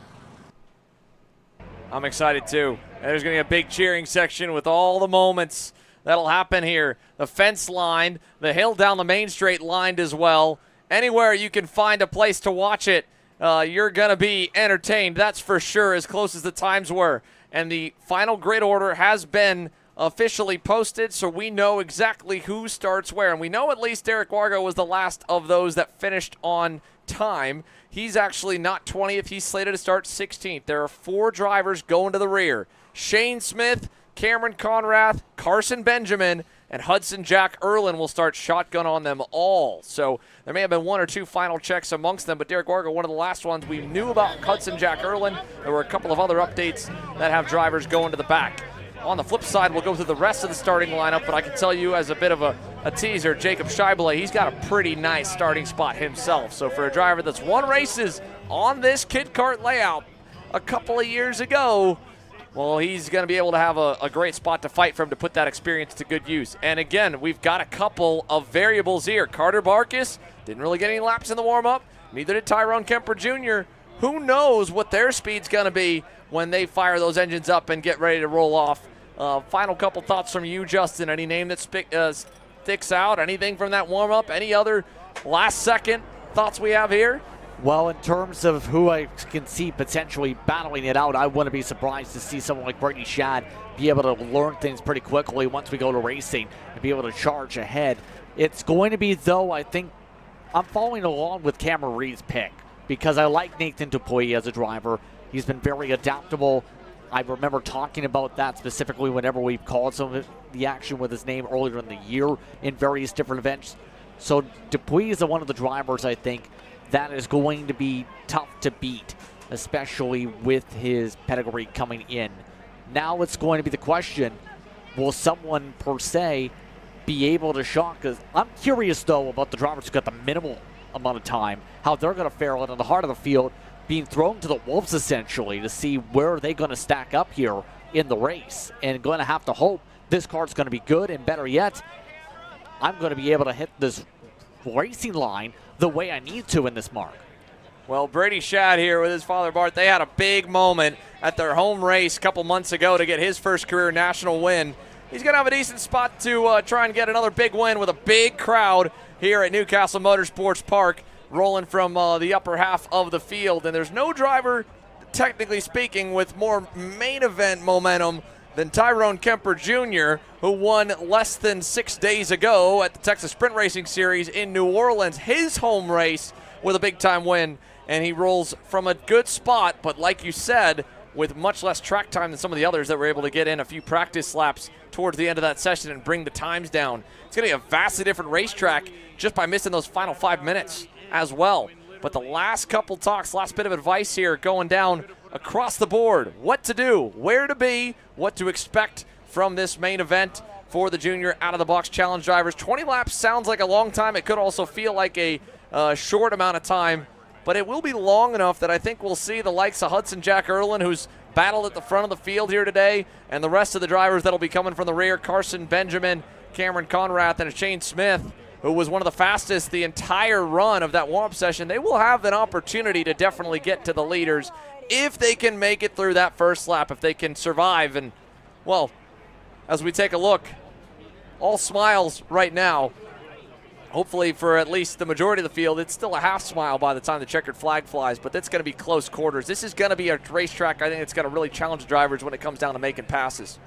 I'm excited too. There's going to be a big cheering section with all the moments that'll happen here. The fence lined, the hill down the main straight lined as well. Anywhere you can find a place to watch it, you're going to be entertained. That's for sure, as close as the times were. And the final grid order has been officially posted, so we know exactly who starts where. And we know at least Derek Wargo was the last of those that finished on time. He's actually not 20th. He's slated to start 16th. There are 4 drivers going to the rear. Shane Smith, Cameron Conrath, Carson Benjamin, and Hudson Jack Erlin will start shotgun on them all. So there may have been 1 or 2 final checks amongst them, but Derek Wargo, one of the last ones we knew about Hudson Jack Erlin. There were a couple of other updates that have drivers going to the back. On the flip side, we'll go through the rest of the starting lineup, but I can tell you as a bit of a teaser, Jacob Scheibele, he's got a pretty nice starting spot himself. So for a driver that's won races on this kid kart layout a couple of years ago, well, he's going to be able to have a great spot to fight from to put that experience to good use. And again, we've got a couple of variables here. Carter Barkas didn't really get any laps in the warm-up. Neither did Tyrone Kemper Jr. Who knows what their speed's going to be when they fire those engines up and get ready to roll off. Final couple thoughts from you, Justin. Any name that sticks out? Anything from that warm-up? Any other last-second thoughts we have here? Well, in terms of who I can see potentially battling it out, I wouldn't be surprised to see someone like Brady Shad be able to learn things pretty quickly once we go to racing and be able to charge ahead. It's going to be, though, I think I'm following along with Cameron Reed's pick because I like Nathan Dupuy as a driver. He's been very adaptable. I remember talking about that specifically whenever we've called some of the action with his name earlier in the year in various different events. So Dupuy is one of the drivers, I think, that is going to be tough to beat, especially with his pedigree coming in. Now it's going to be the question, will someone per se be able to shock? Because I'm curious, though, about the drivers who got the minimal amount of time, how they're going to fare out in the heart of the field, being thrown to the wolves, essentially, to see where they're going to stack up here in the race. And going to have to hope this car's going to be good, and better yet, I'm going to be able to hit this racing line the way I need to in this mark. Well, Brady Shad here with his father Bart, they had a big moment at their home race a couple months ago to get his first career national win. He's going to have a decent spot to try and get another big win with a big crowd here at Newcastle Motorsports Park, rolling from the upper half of the field. And there's no driver, technically speaking, with more main event momentum than Tyrone Kemper Jr., who won less than 6 days ago at the Texas Sprint Racing Series in New Orleans, his home race with a big-time win. And he rolls from a good spot, but like you said, with much less track time than some of the others that were able to get in a few practice laps towards the end of that session and bring the times down. It's going to be a vastly different racetrack just by missing those final 5 minutes as well. But the last couple talks, last bit of advice here going down across the board. What to do, where to be, what to expect from this main event for the junior out-of-the-box challenge drivers. 20 laps sounds like a long time. It could also feel like a short amount of time, but it will be long enough that I think we'll see the likes of Hudson Jack Erlin, who's battled at the front of the field here today, and the rest of the drivers that'll be coming from the rear, Carson Benjamin, Cameron Conrath, and Shane Smith, who was one of the fastest the entire run of that warm-up session. They will have an opportunity to definitely get to the leaders if they can make it through that first lap, if they can survive. And, well, as we take a look, all smiles right now. Hopefully for at least the majority of the field, it's still a half smile by the time the checkered flag flies, but that's going to be close quarters. This is going to be a racetrack, I think it's going to really challenge drivers when it comes down to making passes.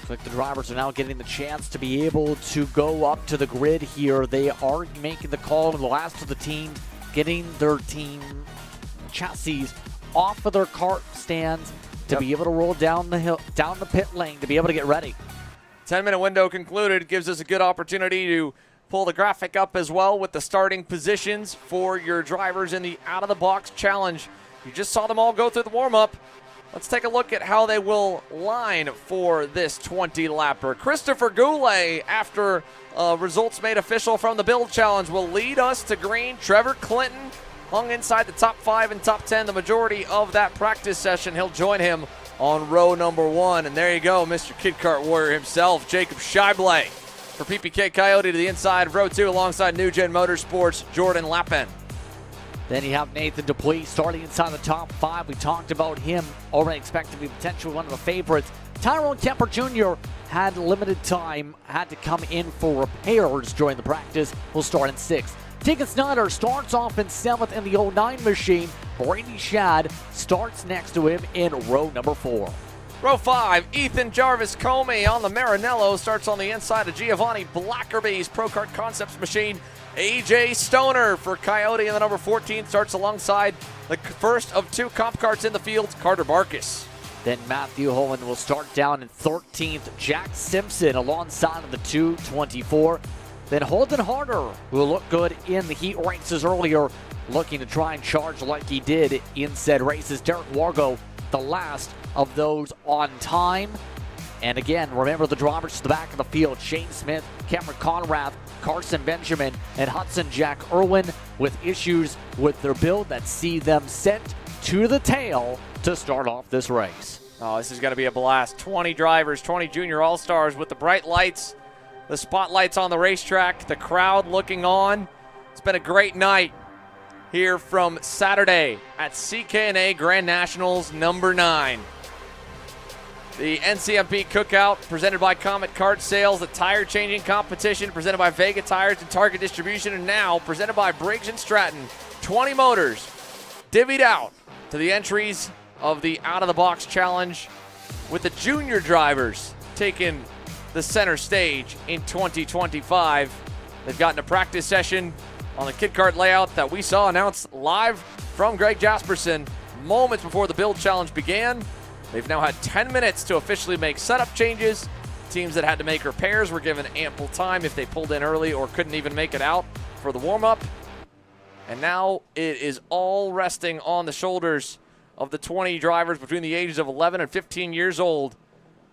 Looks like the drivers are now getting the chance to be able to go up to the grid here. They are making the call to the last of the team, getting their team chassis off of their kart stands to be able to roll down the hill, down the pit lane, to be able to get ready. 10-minute window concluded. Gives us a good opportunity to pull the graphic up as well with the starting positions for your drivers in the out-of-the-box challenge. You just saw them all go through the warm-up. Let's take a look at how they will line for this 20-lapper. Christopher Goulet, after results made official from the build challenge, will lead us to green. Trevor Clinton hung inside the top 5 and top 10 the majority of that practice session. He'll join him on row number 1. And there you go, Mr. Kid Kart Warrior himself, Jacob Scheible, for PPK Coyote to the inside of row 2 alongside New Gen Motorsports, Jordan Lappin. Then you have Nathan Dupuis starting inside the top 5. We talked about him, already expected to be potentially one of the favorites. Tyrone Kemper Jr. had limited time, had to come in for repairs during the practice. Will start in 6th. Tegan Snyder starts off in 7th in the 09 machine. Brady Shad starts next to him in row number 4. Row 5, Ethan Jarvis Comey on the Maranello starts on the inside of Giovanni Blackerby's Pro Kart Concepts machine. AJ Stoner for Coyote in the number 14 starts alongside the first of 2 comp karts in the field, Carter Barkus. Then Matthew Holland will start down in 13th. Jack Simpson alongside of the 224. Then Holden Harder, who looked good in the heat races earlier, looking to try and charge like he did in said races. Derek Wargo, the last of those on time. And again, remember the drivers to the back of the field: Shane Smith, Cameron Conrad, Carson Benjamin, and Hudson Jack Irwin, with issues with their build that see them sent to the tail to start off this race. Oh, this is going to be a blast. 20 drivers, 20 junior all-stars with the bright lights, the spotlights on the racetrack, the crowd looking on. It's been a great night here from Saturday at CKNA Grand Nationals number 9. The NCMP Cookout presented by Comet Kart Sales, the tire changing competition presented by Vega Tires and Target Distribution, and now presented by Briggs & Stratton. 20 motors divvied out to the entries of the out-of-the-box challenge, with the junior drivers taking the center stage in 2025. They've gotten a practice session on the Kid Kart layout that we saw announced live from Greg Jasperson moments before the build challenge began. They've now had 10 minutes to officially make setup changes. Teams that had to make repairs were given ample time if they pulled in early or couldn't even make it out for the warm-up. And now it is all resting on the shoulders of the 20 drivers between the ages of 11 and 15 years old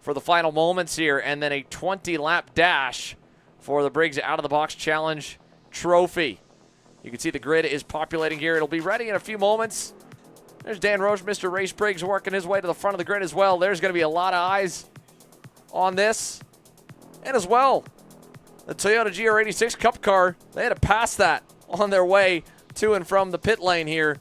for the final moments here, and then a 20-lap dash for the Briggs Out-of-the-Box Challenge trophy. You can see the grid is populating here. It'll be ready in a few moments. There's Dan Roche, Mr. Race Briggs, working his way to the front of the grid as well. There's going to be a lot of eyes on this. And as well, the Toyota GR86 Cup car, they had to pass that on their way to and from the pit lane here.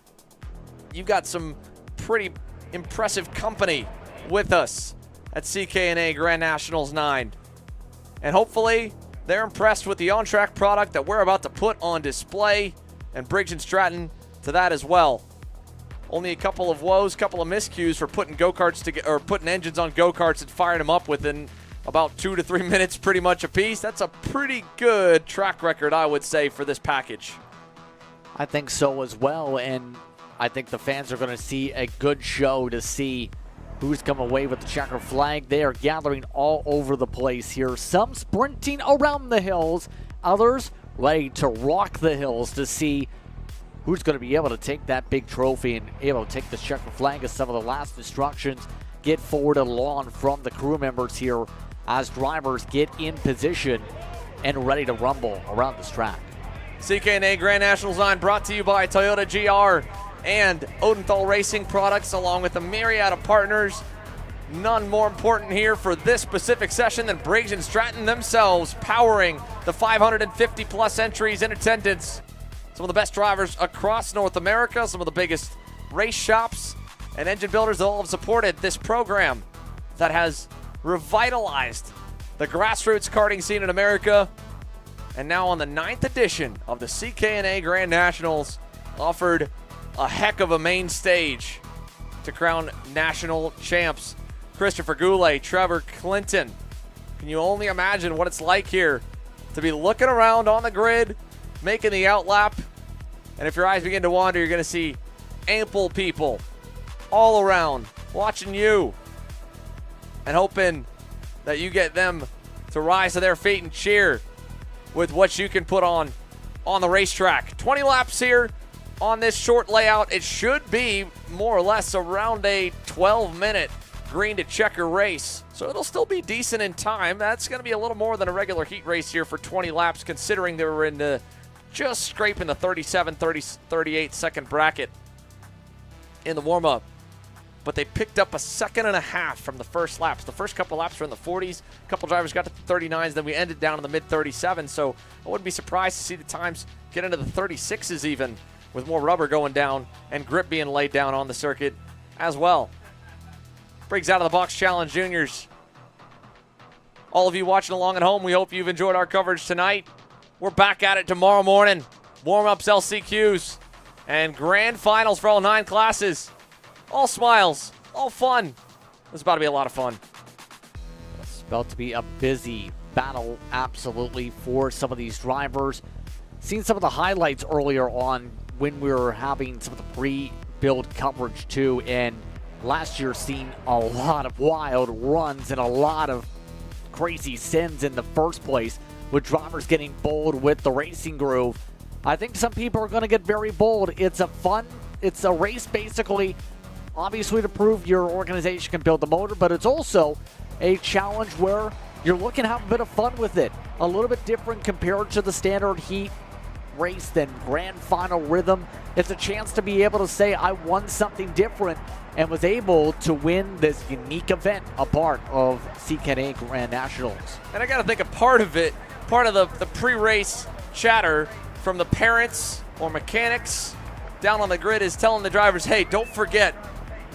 You've got some pretty impressive company with us at CKNA Grand Nationals 9. And hopefully they're impressed with the on-track product that we're about to put on display, and Briggs & Stratton to that as well. Only a couple of woes, couple of miscues for putting go-karts or putting engines on go-karts and firing them up within about 2 to 3 minutes pretty much a piece. That's a pretty good track record, I would say, for this package. I think so as well, and I think the fans are going to see a good show to see who's come away with the checker flag. They are gathering all over the place here. Some sprinting around the hills, others ready to rock the hills to see who's going to be able to take that big trophy and able to take the checker flag as some of the last instructions get forwarded along from the crew members here as drivers get in position and ready to rumble around this track. CKNA Grand Nationals 9 brought to you by Toyota GR and Odenthal Racing Products, along with a myriad of partners. None more important here for this specific session than Briggs & Stratton themselves, powering the 550-plus entries in attendance. Some of the best drivers across North America, some of the biggest race shops and engine builders that all have supported this program that has revitalized the grassroots karting scene in America. And now on the 9th edition of the CKNA Grand Nationals, offered a heck of a main stage to crown national champs. Christopher Goulet, Trevor Clinton, Can you only imagine what it's like here to be looking around on the grid, making the outlap, and if your eyes begin to wander, you're going to see ample people all around watching you and hoping that you get them to rise to their feet and cheer with what you can put on the racetrack. 20 laps here on this short layout. It should be more or less around a 12-minute green to checker race. So it'll still be decent in time. That's going to be a little more than a regular heat race here for 20 laps, considering they were in the just scraping the 37, 30, 38 second bracket in the warm-up. But they picked up a second and a half from the first laps. The first couple laps were in the 40s. A couple drivers got to the 39s. Then we ended down in the mid-37s. So I wouldn't be surprised to see the times get into the 36s even, with more rubber going down and grip being laid down on the circuit as well. Briggs Out of the Box Challenge Juniors. All of you watching along at home, we hope you've enjoyed our coverage tonight. We're back at it tomorrow morning. Warm-ups, LCQs, and grand finals for all 9 classes. All smiles, all fun. It's about to be a lot of fun. It's about to be a busy battle, absolutely, for some of these drivers. Seen some of the highlights earlier on when we were having some of the pre-build coverage too, and last year seen a lot of wild runs and a lot of crazy sins in the first place, with drivers getting bold with the racing groove. I think some people are going to get very bold. It's a race basically, obviously, to prove your organization can build the motor, but it's also a challenge where you're looking to have a bit of fun with it. A little bit different compared to the standard heat race than grand final rhythm. It's a chance to be able to say, I won something different and was able to win this unique event, a part of CKNA Grand Nationals. And I got to think a part of it, part of the pre-race chatter from the parents or mechanics down on the grid is telling the drivers, hey, don't forget,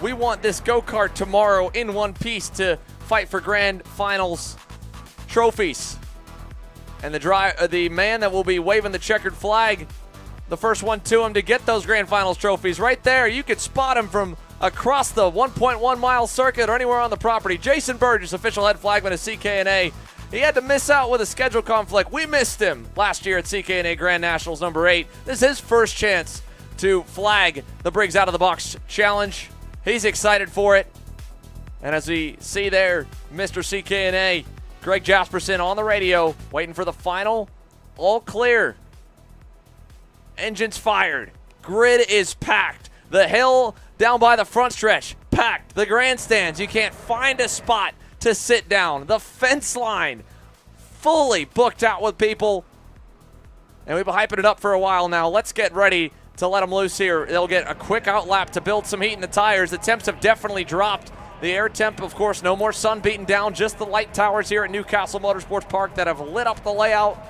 we want this go-kart tomorrow in one piece to fight for grand finals trophies. And the man that will be waving the checkered flag, the first one to him to get those grand finals trophies, right there, you could spot him from across the 1.1 mile circuit or anywhere on the property. Jason Burgess, official head flagman of CKNA. He had to miss out with a schedule conflict. We missed him last year at CKNA Grand Nationals number 8. This is his first chance to flag the Briggs Out of the Box Challenge. He's excited for it. And as we see there, Mr. CKNA, Greg Jasperson on the radio, waiting for the final. All clear. Engines fired. Grid is packed. The hill down by the front stretch, packed. The grandstands, you can't find a spot to sit down. The fence line, fully booked out with people. And we've been hyping it up for a while now. Let's get ready to let them loose here. They'll get a quick out lap to build some heat in the tires. The temps have definitely dropped. The air temp, of course, no more sun beating down, just the light towers here at Newcastle Motorsports Park that have lit up the layout.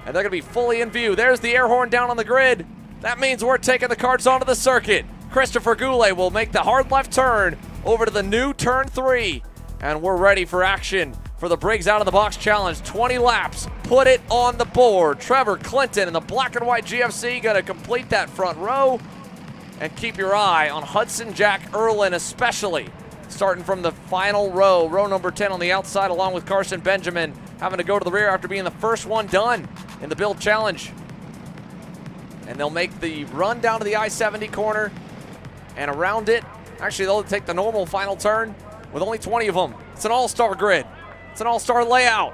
And they're going to be fully in view. There's the air horn down on the grid. That means we're taking the karts onto the circuit. Christopher Goulet will make the hard left turn over to the new turn 3. And we're ready for action for the Briggs Out of the Box Challenge. 20 laps, put it on the board. Trevor Clinton in the black and white GFC going to complete that front row. And keep your eye on Hudson Jack Erlin especially, starting from the final row, row number 10 on the outside, along with Carson Benjamin, having to go to the rear after being the first one done in the build challenge. And they'll make the run down to the I-70 corner and around it. Actually, they'll take the normal final turn with only 20 of them. It's an all-star grid. It's an all-star layout,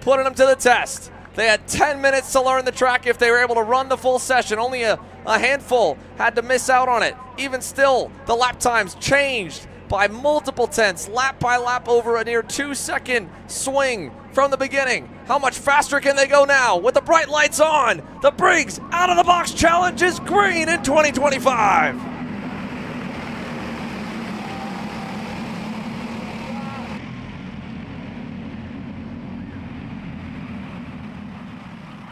putting them to the test. They had 10 minutes to learn the track if they were able to run the full session. Only a handful had to miss out on it. Even still, the lap times changed by multiple tenths, lap by lap, over a near 2-second swing from the beginning. How much faster can they go now with the bright lights on? The Briggs Out of the Box Challenge is green in 2025.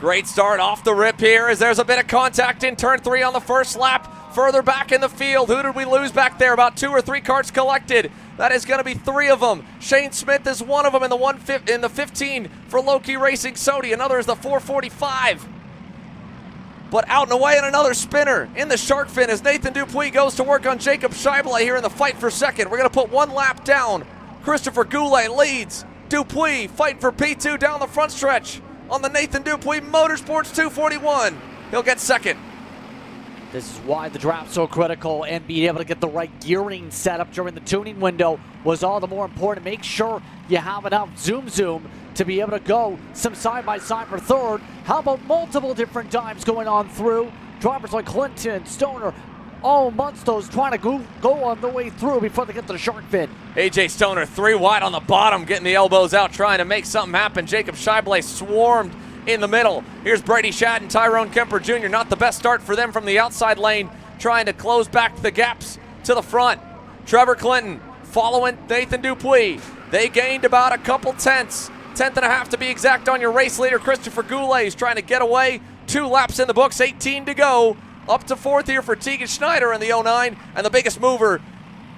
Great start off the rip here as there's a bit of contact in turn 3 on the first lap. Further back in the field, who did we lose back there? About 2 or 3 karts collected. That is going to be 3 of them. Shane Smith is one of them in the 15 for Loki Racing Sodi. Another is the 445. But out and away in another spinner in the shark fin as Nathan Dupuis goes to work on Jacob Scheibele here in the fight for second. We're going to put 1 lap down. Christopher Goulet leads Dupuis fighting for P2 down the front stretch on the Nathan Dupuis Motorsports 241. He'll get second. This is why the draft's so critical, and being able to get the right gearing set up during the tuning window was all the more important. Make sure you have enough zoom to be able to go some side-by-side for third. How about multiple different dives going on through? Drivers like Clinton, Stoner, all amongst those trying to go on the way through before they get to the shark fin. AJ Stoner 3 wide on the bottom, getting the elbows out, trying to make something happen. Jacob Scheible swarmed in the middle. Here's Brady Shad and Tyrone Kemper Jr. Not the best start for them from the outside lane, trying to close back the gaps to the front. Trevor Clinton following Nathan Dupuis. They gained about a couple tenths. 10.5 to be exact on your race leader. Christopher Goulet is trying to get away. 2 laps in the books, 18 to go. Up to 4th here for Tegan Schneider in the 09. And the biggest mover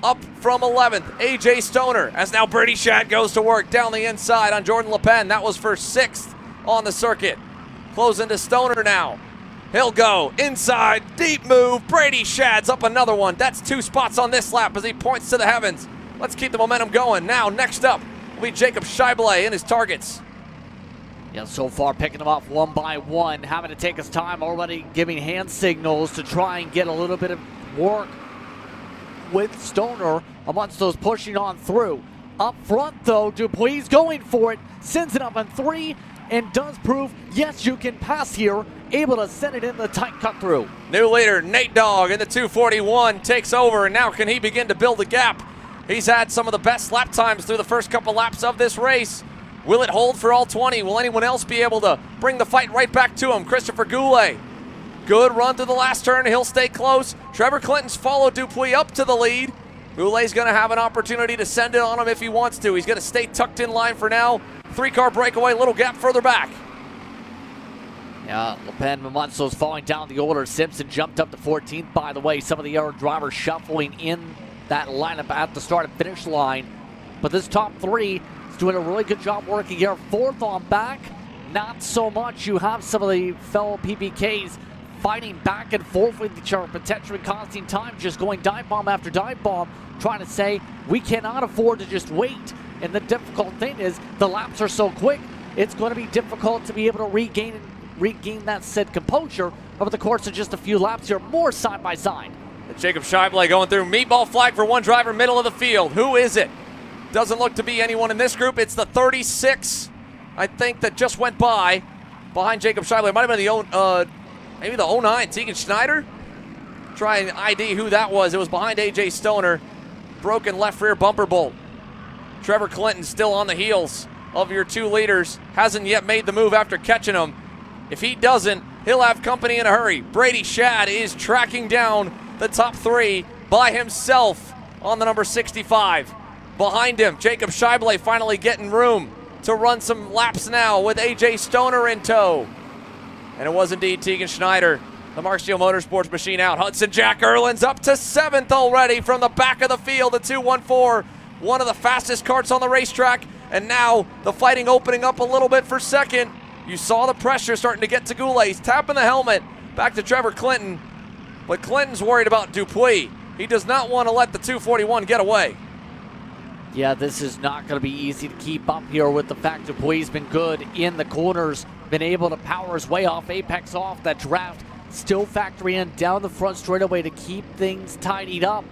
up from 11th, AJ Stoner. As now Brady Shad goes to work down the inside on Jordan Le Pen. That was for 6th on the circuit. Closing to Stoner now. He'll go inside, deep move. Brady Shad's up another one. That's 2 spots on this lap as he points to the heavens. Let's keep the momentum going. Now, next up will be Jacob Scheible in his targets. Yeah, so far picking them off one by one, having to take his time already, giving hand signals to try and get a little bit of work with Stoner amongst those pushing on through. Up front, though, Dupuis going for it, sends it up on 3, and does prove, yes, you can pass here, able to send it in the tight cut through. New leader, Nate Dogg in the 241, takes over, and now can he begin to build a gap? He's had some of the best lap times through the first couple laps of this race. Will it hold for all 20? Will anyone else be able to bring the fight right back to him? Christopher Goulet. Good run through the last turn. He'll stay close. Trevor Clinton's followed Dupuis up to the lead. Goulet's going to have an opportunity to send it on him if he wants to. He's going to stay tucked in line for now. 3-car breakaway, little gap further back. Yeah, Le Pen Mamonso's falling down the order. Simpson jumped up to 14th, by the way. Some of the other drivers shuffling in that lineup at the start and finish line. But this top 3 is doing a really good job working here. 4th on back, not so much. You have some of the fellow PBKs fighting back and forth with each other, potentially costing time, just going dive bomb after dive bomb, trying to say, we cannot afford to just wait. And the difficult thing is, the laps are so quick, it's going to be difficult to be able to regain that said composure over the course of just a few laps here, more side by side. Jacob Scheible going through. Meatball flag for one driver, middle of the field. Who is it? Doesn't look to be anyone in this group. It's the 36, I think, that just went by behind Jacob Scheible. It might have been maybe the 09, Tegan Schneider. Try and ID who that was. It was behind AJ Stoner. Broken left rear bumper bolt. Trevor Clinton still on the heels of your 2 leaders. Hasn't yet made the move after catching him. If he doesn't, he'll have company in a hurry. Brady Shad is tracking down the top 3 by himself on the number 65. Behind him, Jacob Scheible finally getting room to run some laps now with AJ Stoner in tow. And it was indeed Tegan Schneider, the Mark Steel Motorsports machine out. Hudson Jack Erlin's up to 7th already from the back of the field, the 214. One of the fastest karts on the racetrack. And now the fighting opening up a little bit for 2nd. You saw the pressure starting to get to Goulet. He's tapping the helmet back to Trevor Clinton. But Clinton's worried about Dupuis. He does not want to let the 241 get away. Yeah, this is not going to be easy to keep up here with the fact Dupuis been good in the corners, been able to power his way off apex off that draft, still factoring in down the front straightaway to keep things tidied up.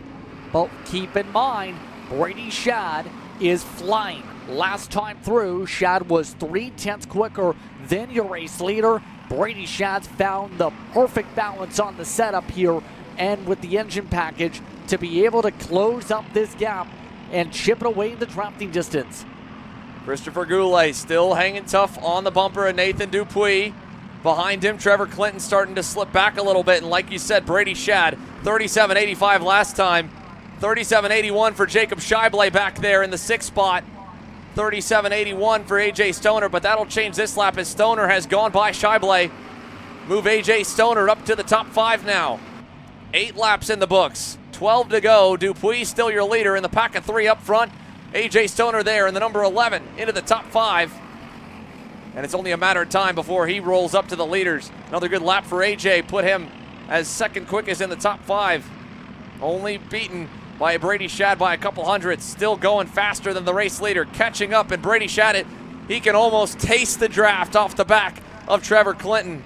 But keep in mind, Brady Shad is flying. Last time through, Shad was 3/10 quicker than your race leader. Brady Shad's found the perfect balance on the setup here and with the engine package to be able to close up this gap and chip it away in the drafting distance. Christopher Goulet still hanging tough on the bumper of Nathan Dupuis. Behind him, Trevor Clinton starting to slip back a little bit. And like you said, Brady Shad, 37.85 last time. 37.81 for Jacob Scheible back there in the 6th spot. 37.81 for AJ Stoner, but that'll change this lap as Stoner has gone by Scheible. Move AJ Stoner up to the top 5 now. 8 laps in the books. 12 to go. Dupuis still your leader in the pack of 3 up front. AJ Stoner there in the number 11 into the top 5. And it's only a matter of time before he rolls up to the leaders. Another good lap for AJ. Put him as 2nd quickest in the top 5. Only beaten by Brady Shad by a couple hundredths. Still going faster than the race leader, catching up, and Brady Shad, he can almost taste the draft off the back of Trevor Clinton.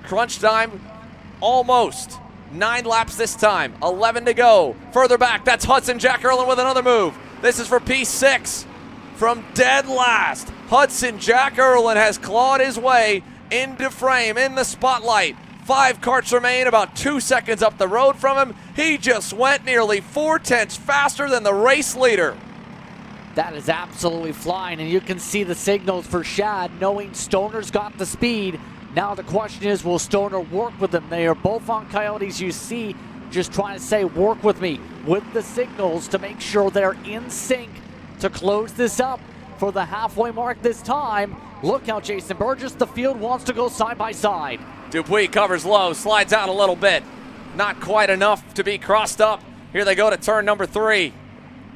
Crunch time, almost. 9 laps this time, 11 to go. Further back, that's Hudson Jack Erlin with another move. This is for P6 from dead last. Hudson Jack Erlin has clawed his way into frame, in the spotlight. 5 karts remain, about 2 seconds up the road from him. He just went nearly 4/10 faster than the race leader. That is absolutely flying, and you can see the signals for Shad, knowing Stoner's got the speed. Now the question is, will Stoner work with them? They are both on Coyotes, you see, just trying to say, work with me, with the signals to make sure they're in sync to close this up for the halfway mark this time. Look out, Jason Burgess, the field wants to go side by side. Dupuis covers low, slides out a little bit. Not quite enough to be crossed up. Here they go to turn number 3.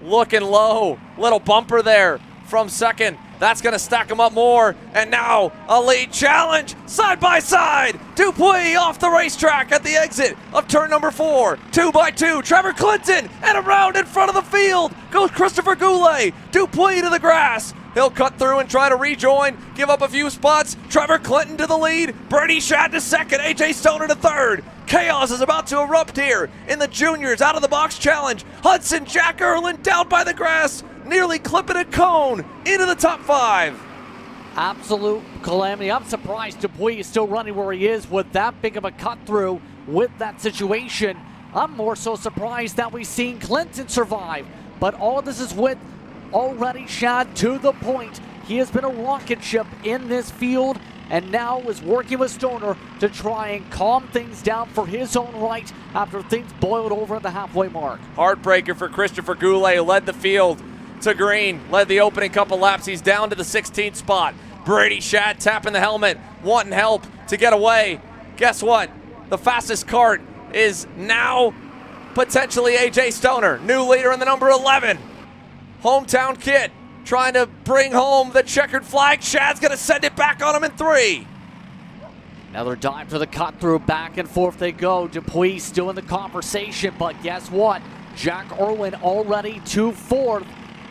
Looking low, little bumper there from second. That's going to stack them up more. And now a lead challenge, side by side. Dupuis off the racetrack at the exit of turn number 4. 2 by 2, Trevor Clinton, and around in front of the field goes Christopher Goulet. Dupuis to the grass. He'll cut through and try to rejoin, give up a few spots. Trevor Clinton to the lead. Brady Shad to second. AJ Stoner to third. Chaos is about to erupt here in the juniors out of the box challenge. Hudson Jack Erlin down by the grass, nearly clipping a cone into the top 5. Absolute calamity. I'm surprised Dupuis is still running where he is with that big of a cut through with that situation. I'm more so surprised that we've seen Clinton survive. But all of this is with already Shad to the point. He has been a rocket ship in this field and now is working with Stoner to try and calm things down for his own right after things boiled over at the halfway mark. Heartbreaker for Christopher Goulet, who led the field to green, led the opening couple laps. He's down to the 16th spot. Brady Shad tapping the helmet, wanting help to get away. Guess what? The fastest kart is now potentially AJ Stoner, new leader in the number 11. Hometown kid trying to bring home the checkered flag. Shad's going to send it back on him in 3. Another dive to the cut through, back and forth they go. Dupuis still in the conversation, but guess what? Jack Erlin already to 4th,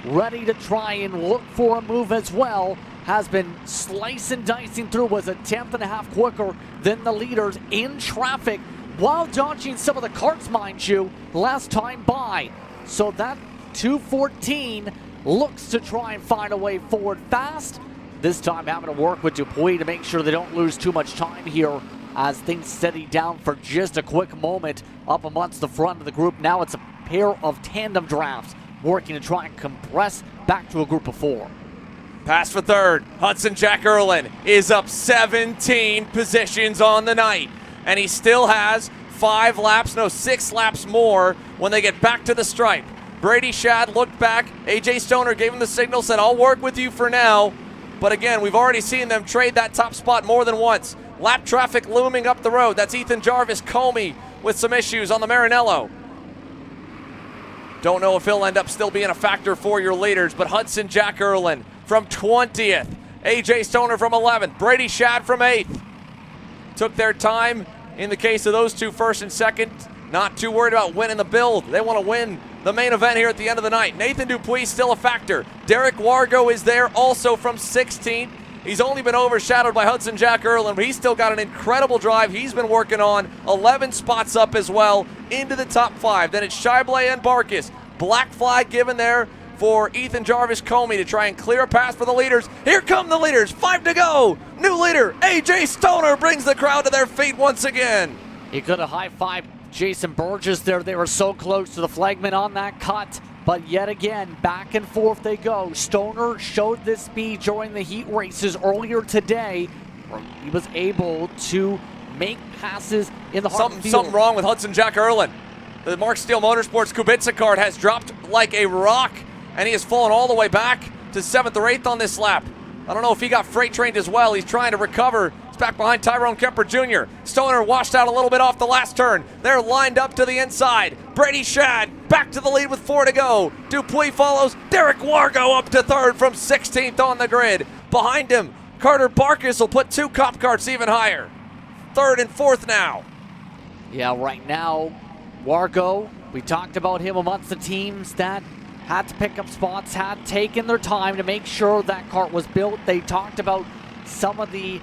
ready to try and look for a move as well. Has been slicing, dicing through, was a 10th and a half quicker than the leaders in traffic while dodging some of the karts, mind you, last time by. So that 214 looks to try and find a way forward fast. This time having to work with Dupuis to make sure they don't lose too much time here as things steady down for just a quick moment up amongst the front of the group. Now it's a pair of tandem drafts working to try and compress back to a group of 4. Pass for third. Hudson Jack Erlin is up 17 positions on the night. And he still has 6 laps more when they get back to the stripe. Brady Shad looked back. AJ Stoner gave him the signal, said, I'll work with you for now. But again, we've already seen them trade that top spot more than once. Lap traffic looming up the road. That's Ethan Jarvis Comey with some issues on the Maranello. Don't know if he'll end up still being a factor for your leaders, but Hudson Jack Erlin from 20th. AJ Stoner from 11th. Brady Shad from 8th. Took their time in the case of those two, first and second. Not too worried about winning the build. They want to win the main event here at the end of the night. Nathan Dupuis still a factor. Derek Wargo is there also from 16th. He's only been overshadowed by Hudson Jack Erlin, but he's still got an incredible drive he's been working on. 11 spots up as well into the top 5. Then it's Shaibley and Barkis. Black flag given there for Ethan Jarvis Comey to try and clear a path for the leaders. Here come the leaders, 5 to go. New leader, AJ Stoner, brings the crowd to their feet once again. He could have high-fived Jason Burgess there. They were so close to the flagman on that cut. But yet again, back and forth they go. Stoner showed this speed during the heat races earlier today. He was able to make passes in the heart of the field. Something wrong with Hudson Jack Erlin. The Mark Steele Motorsports Kubica kart has dropped like a rock, and he has fallen all the way back to 7th or 8th on this lap. I don't know if he got freight trained as well. He's trying to recover. He's back behind Tyrone Kemper Jr. Stoner washed out a little bit off the last turn. They're lined up to the inside. Brady Shad back to the lead with 4 to go. Dupuis follows. Derek Wargo up to 3rd from 16th on the grid. Behind him, Carter Barkis will put 2 cop carts even higher. 3rd and 4th now. Yeah, right now, Wargo We talked about him amongst the teams that had to pick up spots, had taken their time to make sure that kart was built. They talked about some of the,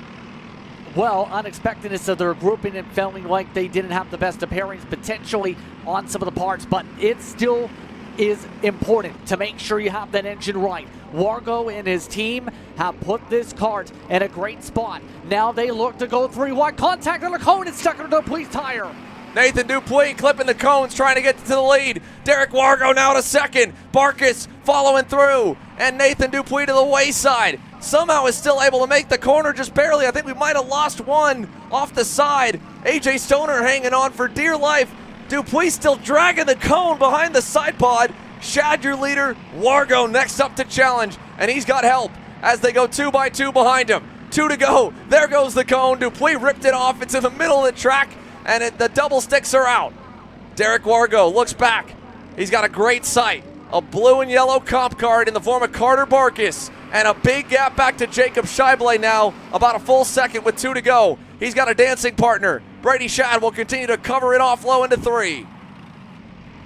well, unexpectedness of their grouping and feeling like they didn't have the best of pairings potentially on some of the parts, but it still is important to make sure you have that engine right. Wargo and his team have put this kart in a great spot. Now they look to go 3 wide. Contact on the cone and stuck under the police tire. Nathan Dupuis clipping the cones, trying to get to the lead. Derek Wargo now to second. Barkus following through. And Nathan Dupuis to the wayside. Somehow is still able to make the corner just barely. I think we might have lost one off the side. AJ Stoner hanging on for dear life. Dupuis still dragging the cone behind the side pod. Shad, your leader. Wargo next up to challenge. And he's got help as they go 2 by 2 behind him. 2 to go. There goes the cone. Dupuis ripped it off. It's in the middle of the track. And the double sticks are out. Derek Wargo looks back. He's got a great sight. A blue and yellow comp card in the form of Carter Barkus. And a big gap back to Jacob Scheible now. About a full second with 2 to go. He's got a dancing partner. Brady Shad will continue to cover it off low into 3.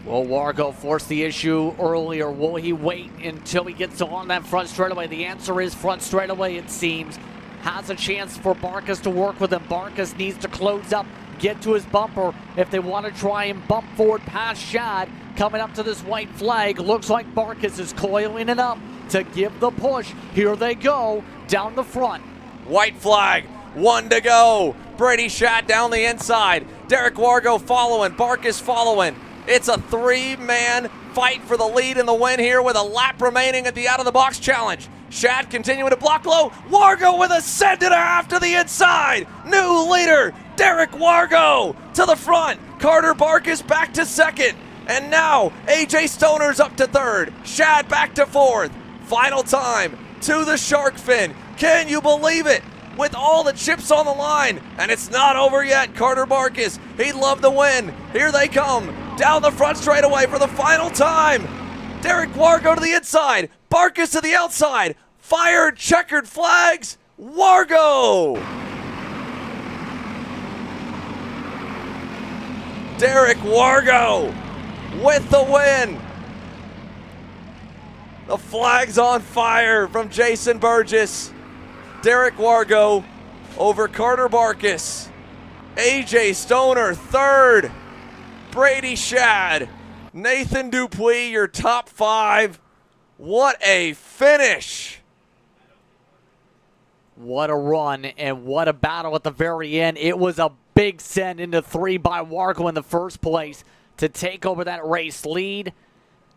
Will Wargo force the issue early, or will he wait until he gets on that front straightaway? The answer is front straightaway, it seems. Has a chance for Barkus to work with him. Barkus needs to close up, get to his bumper if they want to try and bump forward past Shad. Coming up to this white flag, looks like Barkus is coiling it up to give the push. Here they go, down the front. White flag, 1 to go. Brady Shad down the inside. Derek Wargo following, Barkus following. It's a 3-man fight for the lead and the win here with a lap remaining at the out-of-the-box challenge. Shad continuing to block low. Wargo with a cent and a half to the inside. New leader, Derek Wargo to the front. Carter Barkus back to second. And now AJ Stoner's up to third. Shad back to fourth. Final time to the shark fin. Can you believe it? With all the chips on the line. And it's not over yet. Carter Barkus, he'd love the win. Here they come. Down the front straightaway for the final time. Derek Wargo to the inside. Barkus to the outside. Fired, checkered flags. Wargo. Derek Wargo with the win. The flag's on fire from Jason Burgess. Derek Wargo over Carter Barkus. AJ Stoner third. Brady Shad. Nathan Dupuis, your top 5. What a finish. What a run and what a battle at the very end. It was a big send into 3 by Wargo in the first place to take over that race lead.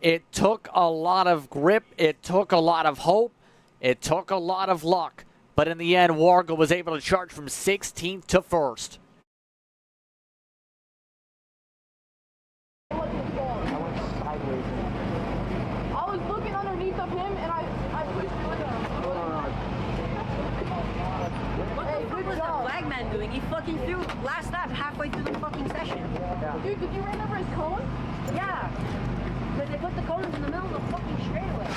It took a lot of grip. It took a lot of hope. It took a lot of luck. But in the end, Wargo was able to charge from 16th to 1st. I was looking underneath of him and I pushed through him. What the fuck was the flag man doing? He fucking threw last lap halfway through the fucking session. Dude, did you remember his cone? Yeah. Because they put the cones in the middle of the fucking straightaway.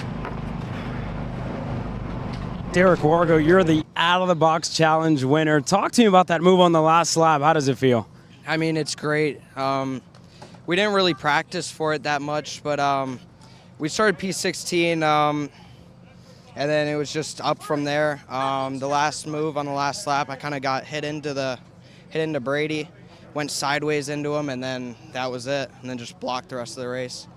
Derek Wargo, you're the out-of-the-box challenge winner. Talk to me about that move on the last lap. How does it feel? I mean, it's great. We didn't really practice for it that much, but we started P16, and then it was just up from there. The last move on the last lap, I kind of got hit into Brady, went sideways into him, and then that was it, and then just blocked the rest of the race.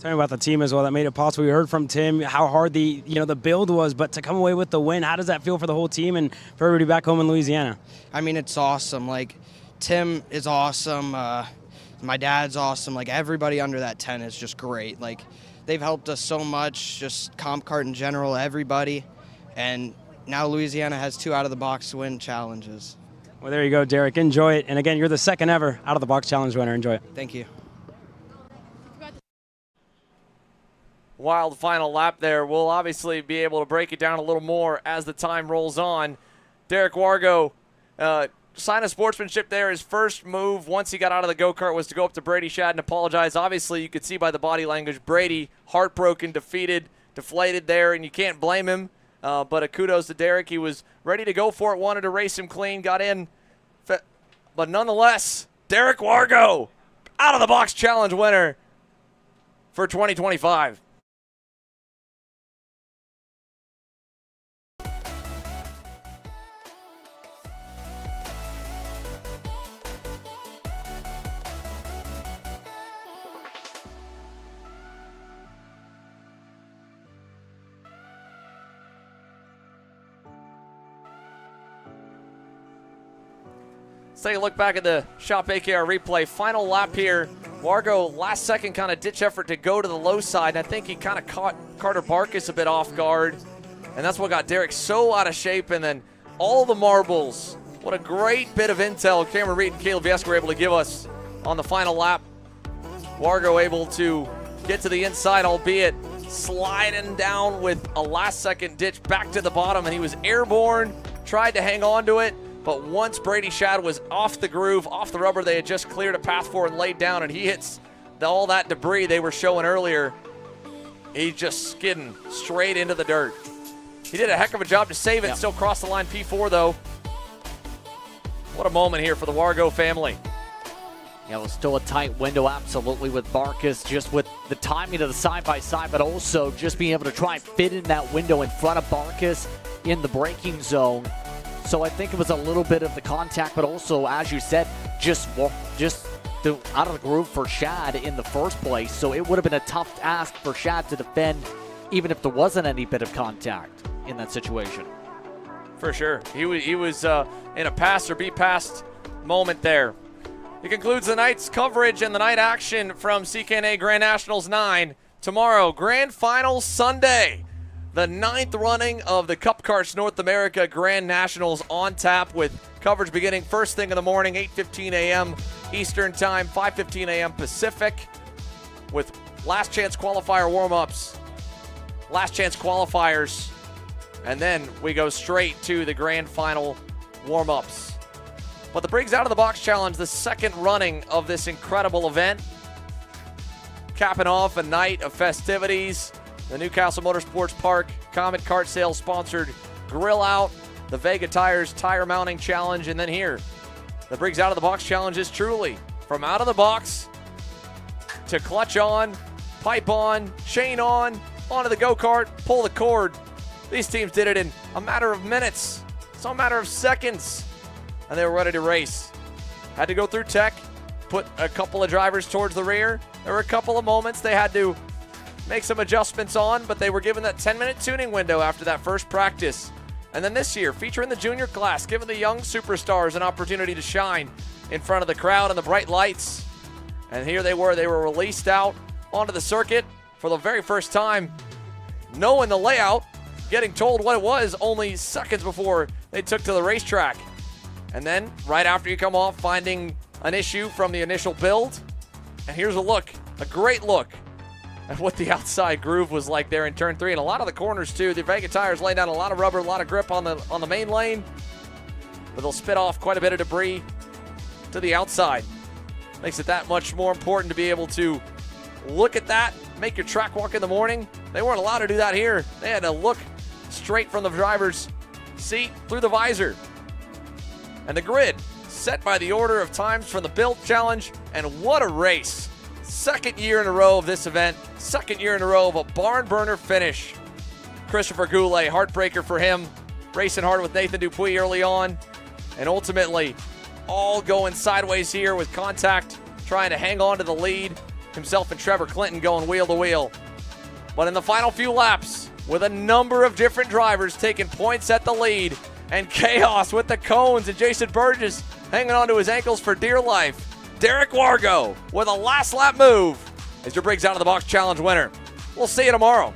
Tell me about the team as well that made it possible. We heard from Tim how hard the build was, but to come away with the win, how does that feel for the whole team and for everybody back home in Louisiana? I mean, it's awesome. Like, Tim is awesome. My dad's awesome. Like, everybody under that tent is just great. Like, they've helped us so much, just Comp Kart in general, everybody. And now Louisiana has 2 out-of-the-box win challenges. Well, there you go, Derek. Enjoy it. And again, you're the second ever out-of-the-box challenge winner. Enjoy it. Thank you. Wild final lap there. We'll obviously be able to break it down a little more as the time rolls on. Derek Wargo, sign of sportsmanship there. His first move once he got out of the go-kart was to go up to Brady Shad and apologize. Obviously, you could see by the body language, Brady heartbroken, defeated, deflated there, and you can't blame him. But a kudos to Derek. He was ready to go for it, wanted to race him clean, got in. But nonetheless, Derek Wargo, out-of-the-box challenge winner. for 2025. Let's take a look back at the Shop AKR replay. Final lap here. Wargo, last second kind of ditch effort to go to the low side. And I think he kind of caught Carter Barkus a bit off guard. And that's what got Derek so out of shape. And then all the marbles. What a great bit of intel Cameron Reed and Caleb Vieska were able to give us on the final lap. Wargo able to get to the inside, albeit sliding down with a last second ditch back to the bottom. And he was airborne, tried to hang on to it. But once Brady Shad was off the groove, off the rubber they had just cleared a path for and laid down, and he hits all that debris they were showing earlier, he's just skidding straight into the dirt. He did a heck of a job to save it, still crossed the line P4 though. What a moment here for the Wargo family. Yeah, it was still a tight window, absolutely, with Barkus, just with the timing of the side-by-side, but also just being able to try and fit in that window in front of Barkus in the braking zone. So I think it was a little bit of the contact, but also, as you said, just out of the groove for Shad in the first place. So it would have been a tough ask for Shad to defend, even if there wasn't any bit of contact in that situation. For sure. He was in a pass or be passed moment there. It concludes the night's coverage and the night action from CKNA Grand Nationals 9. Tomorrow, Grand Finals Sunday. The 9th running of the Cup Karts North America Grand Nationals on tap, with coverage beginning first thing in the morning, 8:15 a.m. Eastern Time, 5:15 a.m. Pacific, with last chance qualifier warm-ups, last chance qualifiers, and then we go straight to the grand final warm-ups. But the Briggs Out of the Box Challenge, the second running of this incredible event, capping off a night of festivities. The Newcastle Motorsports Park Comet Kart Sales sponsored Grill Out, the Vega Tires Tire Mounting Challenge, and then here, the Briggs Out of the Box Challenge is truly from out of the box to clutch on, pipe on, chain on, onto the go-kart, pull the cord. These teams did it in a matter of minutes. It's a matter of seconds, and they were ready to race. Had to go through tech, put a couple of drivers towards the rear. There were a couple of moments they had to make some adjustments on, but they were given that 10-minute tuning window after that first practice. And then this year, featuring the junior class, giving the young superstars an opportunity to shine in front of the crowd and the bright lights. And here they were released out onto the circuit for the very first time, knowing the layout, getting told what it was only seconds before they took to the racetrack. And then, right after you come off, finding an issue from the initial build. And here's a look, a great look at what the outside groove was like there in turn 3, and a lot of the corners too. The Vega tires laying down a lot of rubber, a lot of grip on the main lane, but they'll spit off quite a bit of debris to the outside. Makes it that much more important to be able to look at that, make your track walk in the morning. They weren't allowed to do that here. They had to look straight from the driver's seat through the visor. And the grid set by the order of times from the build challenge, and what a race. Second year in a row of this event, second year in a row of a barn burner finish. Christopher Goulet, heartbreaker for him, racing hard with Nathan Dupuis early on, and ultimately all going sideways here with contact, trying to hang on to the lead. Himself and Trevor Clinton going wheel to wheel. But in the final few laps, with a number of different drivers taking points at the lead, and chaos with the cones and Jason Burgess hanging on to his ankles for dear life, Derek Wargo with a last lap move is your Briggs Out of the Box Challenge winner. We'll see you tomorrow.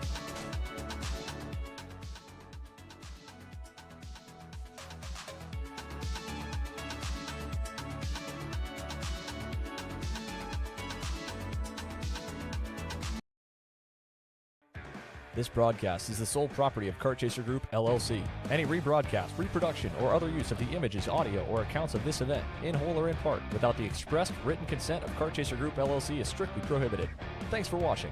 This broadcast is the sole property of Kart Chaser Group, LLC. Any rebroadcast, reproduction, or other use of the images, audio, or accounts of this event, in whole or in part, without the expressed written consent of Kart Chaser Group, LLC is strictly prohibited. Thanks for watching.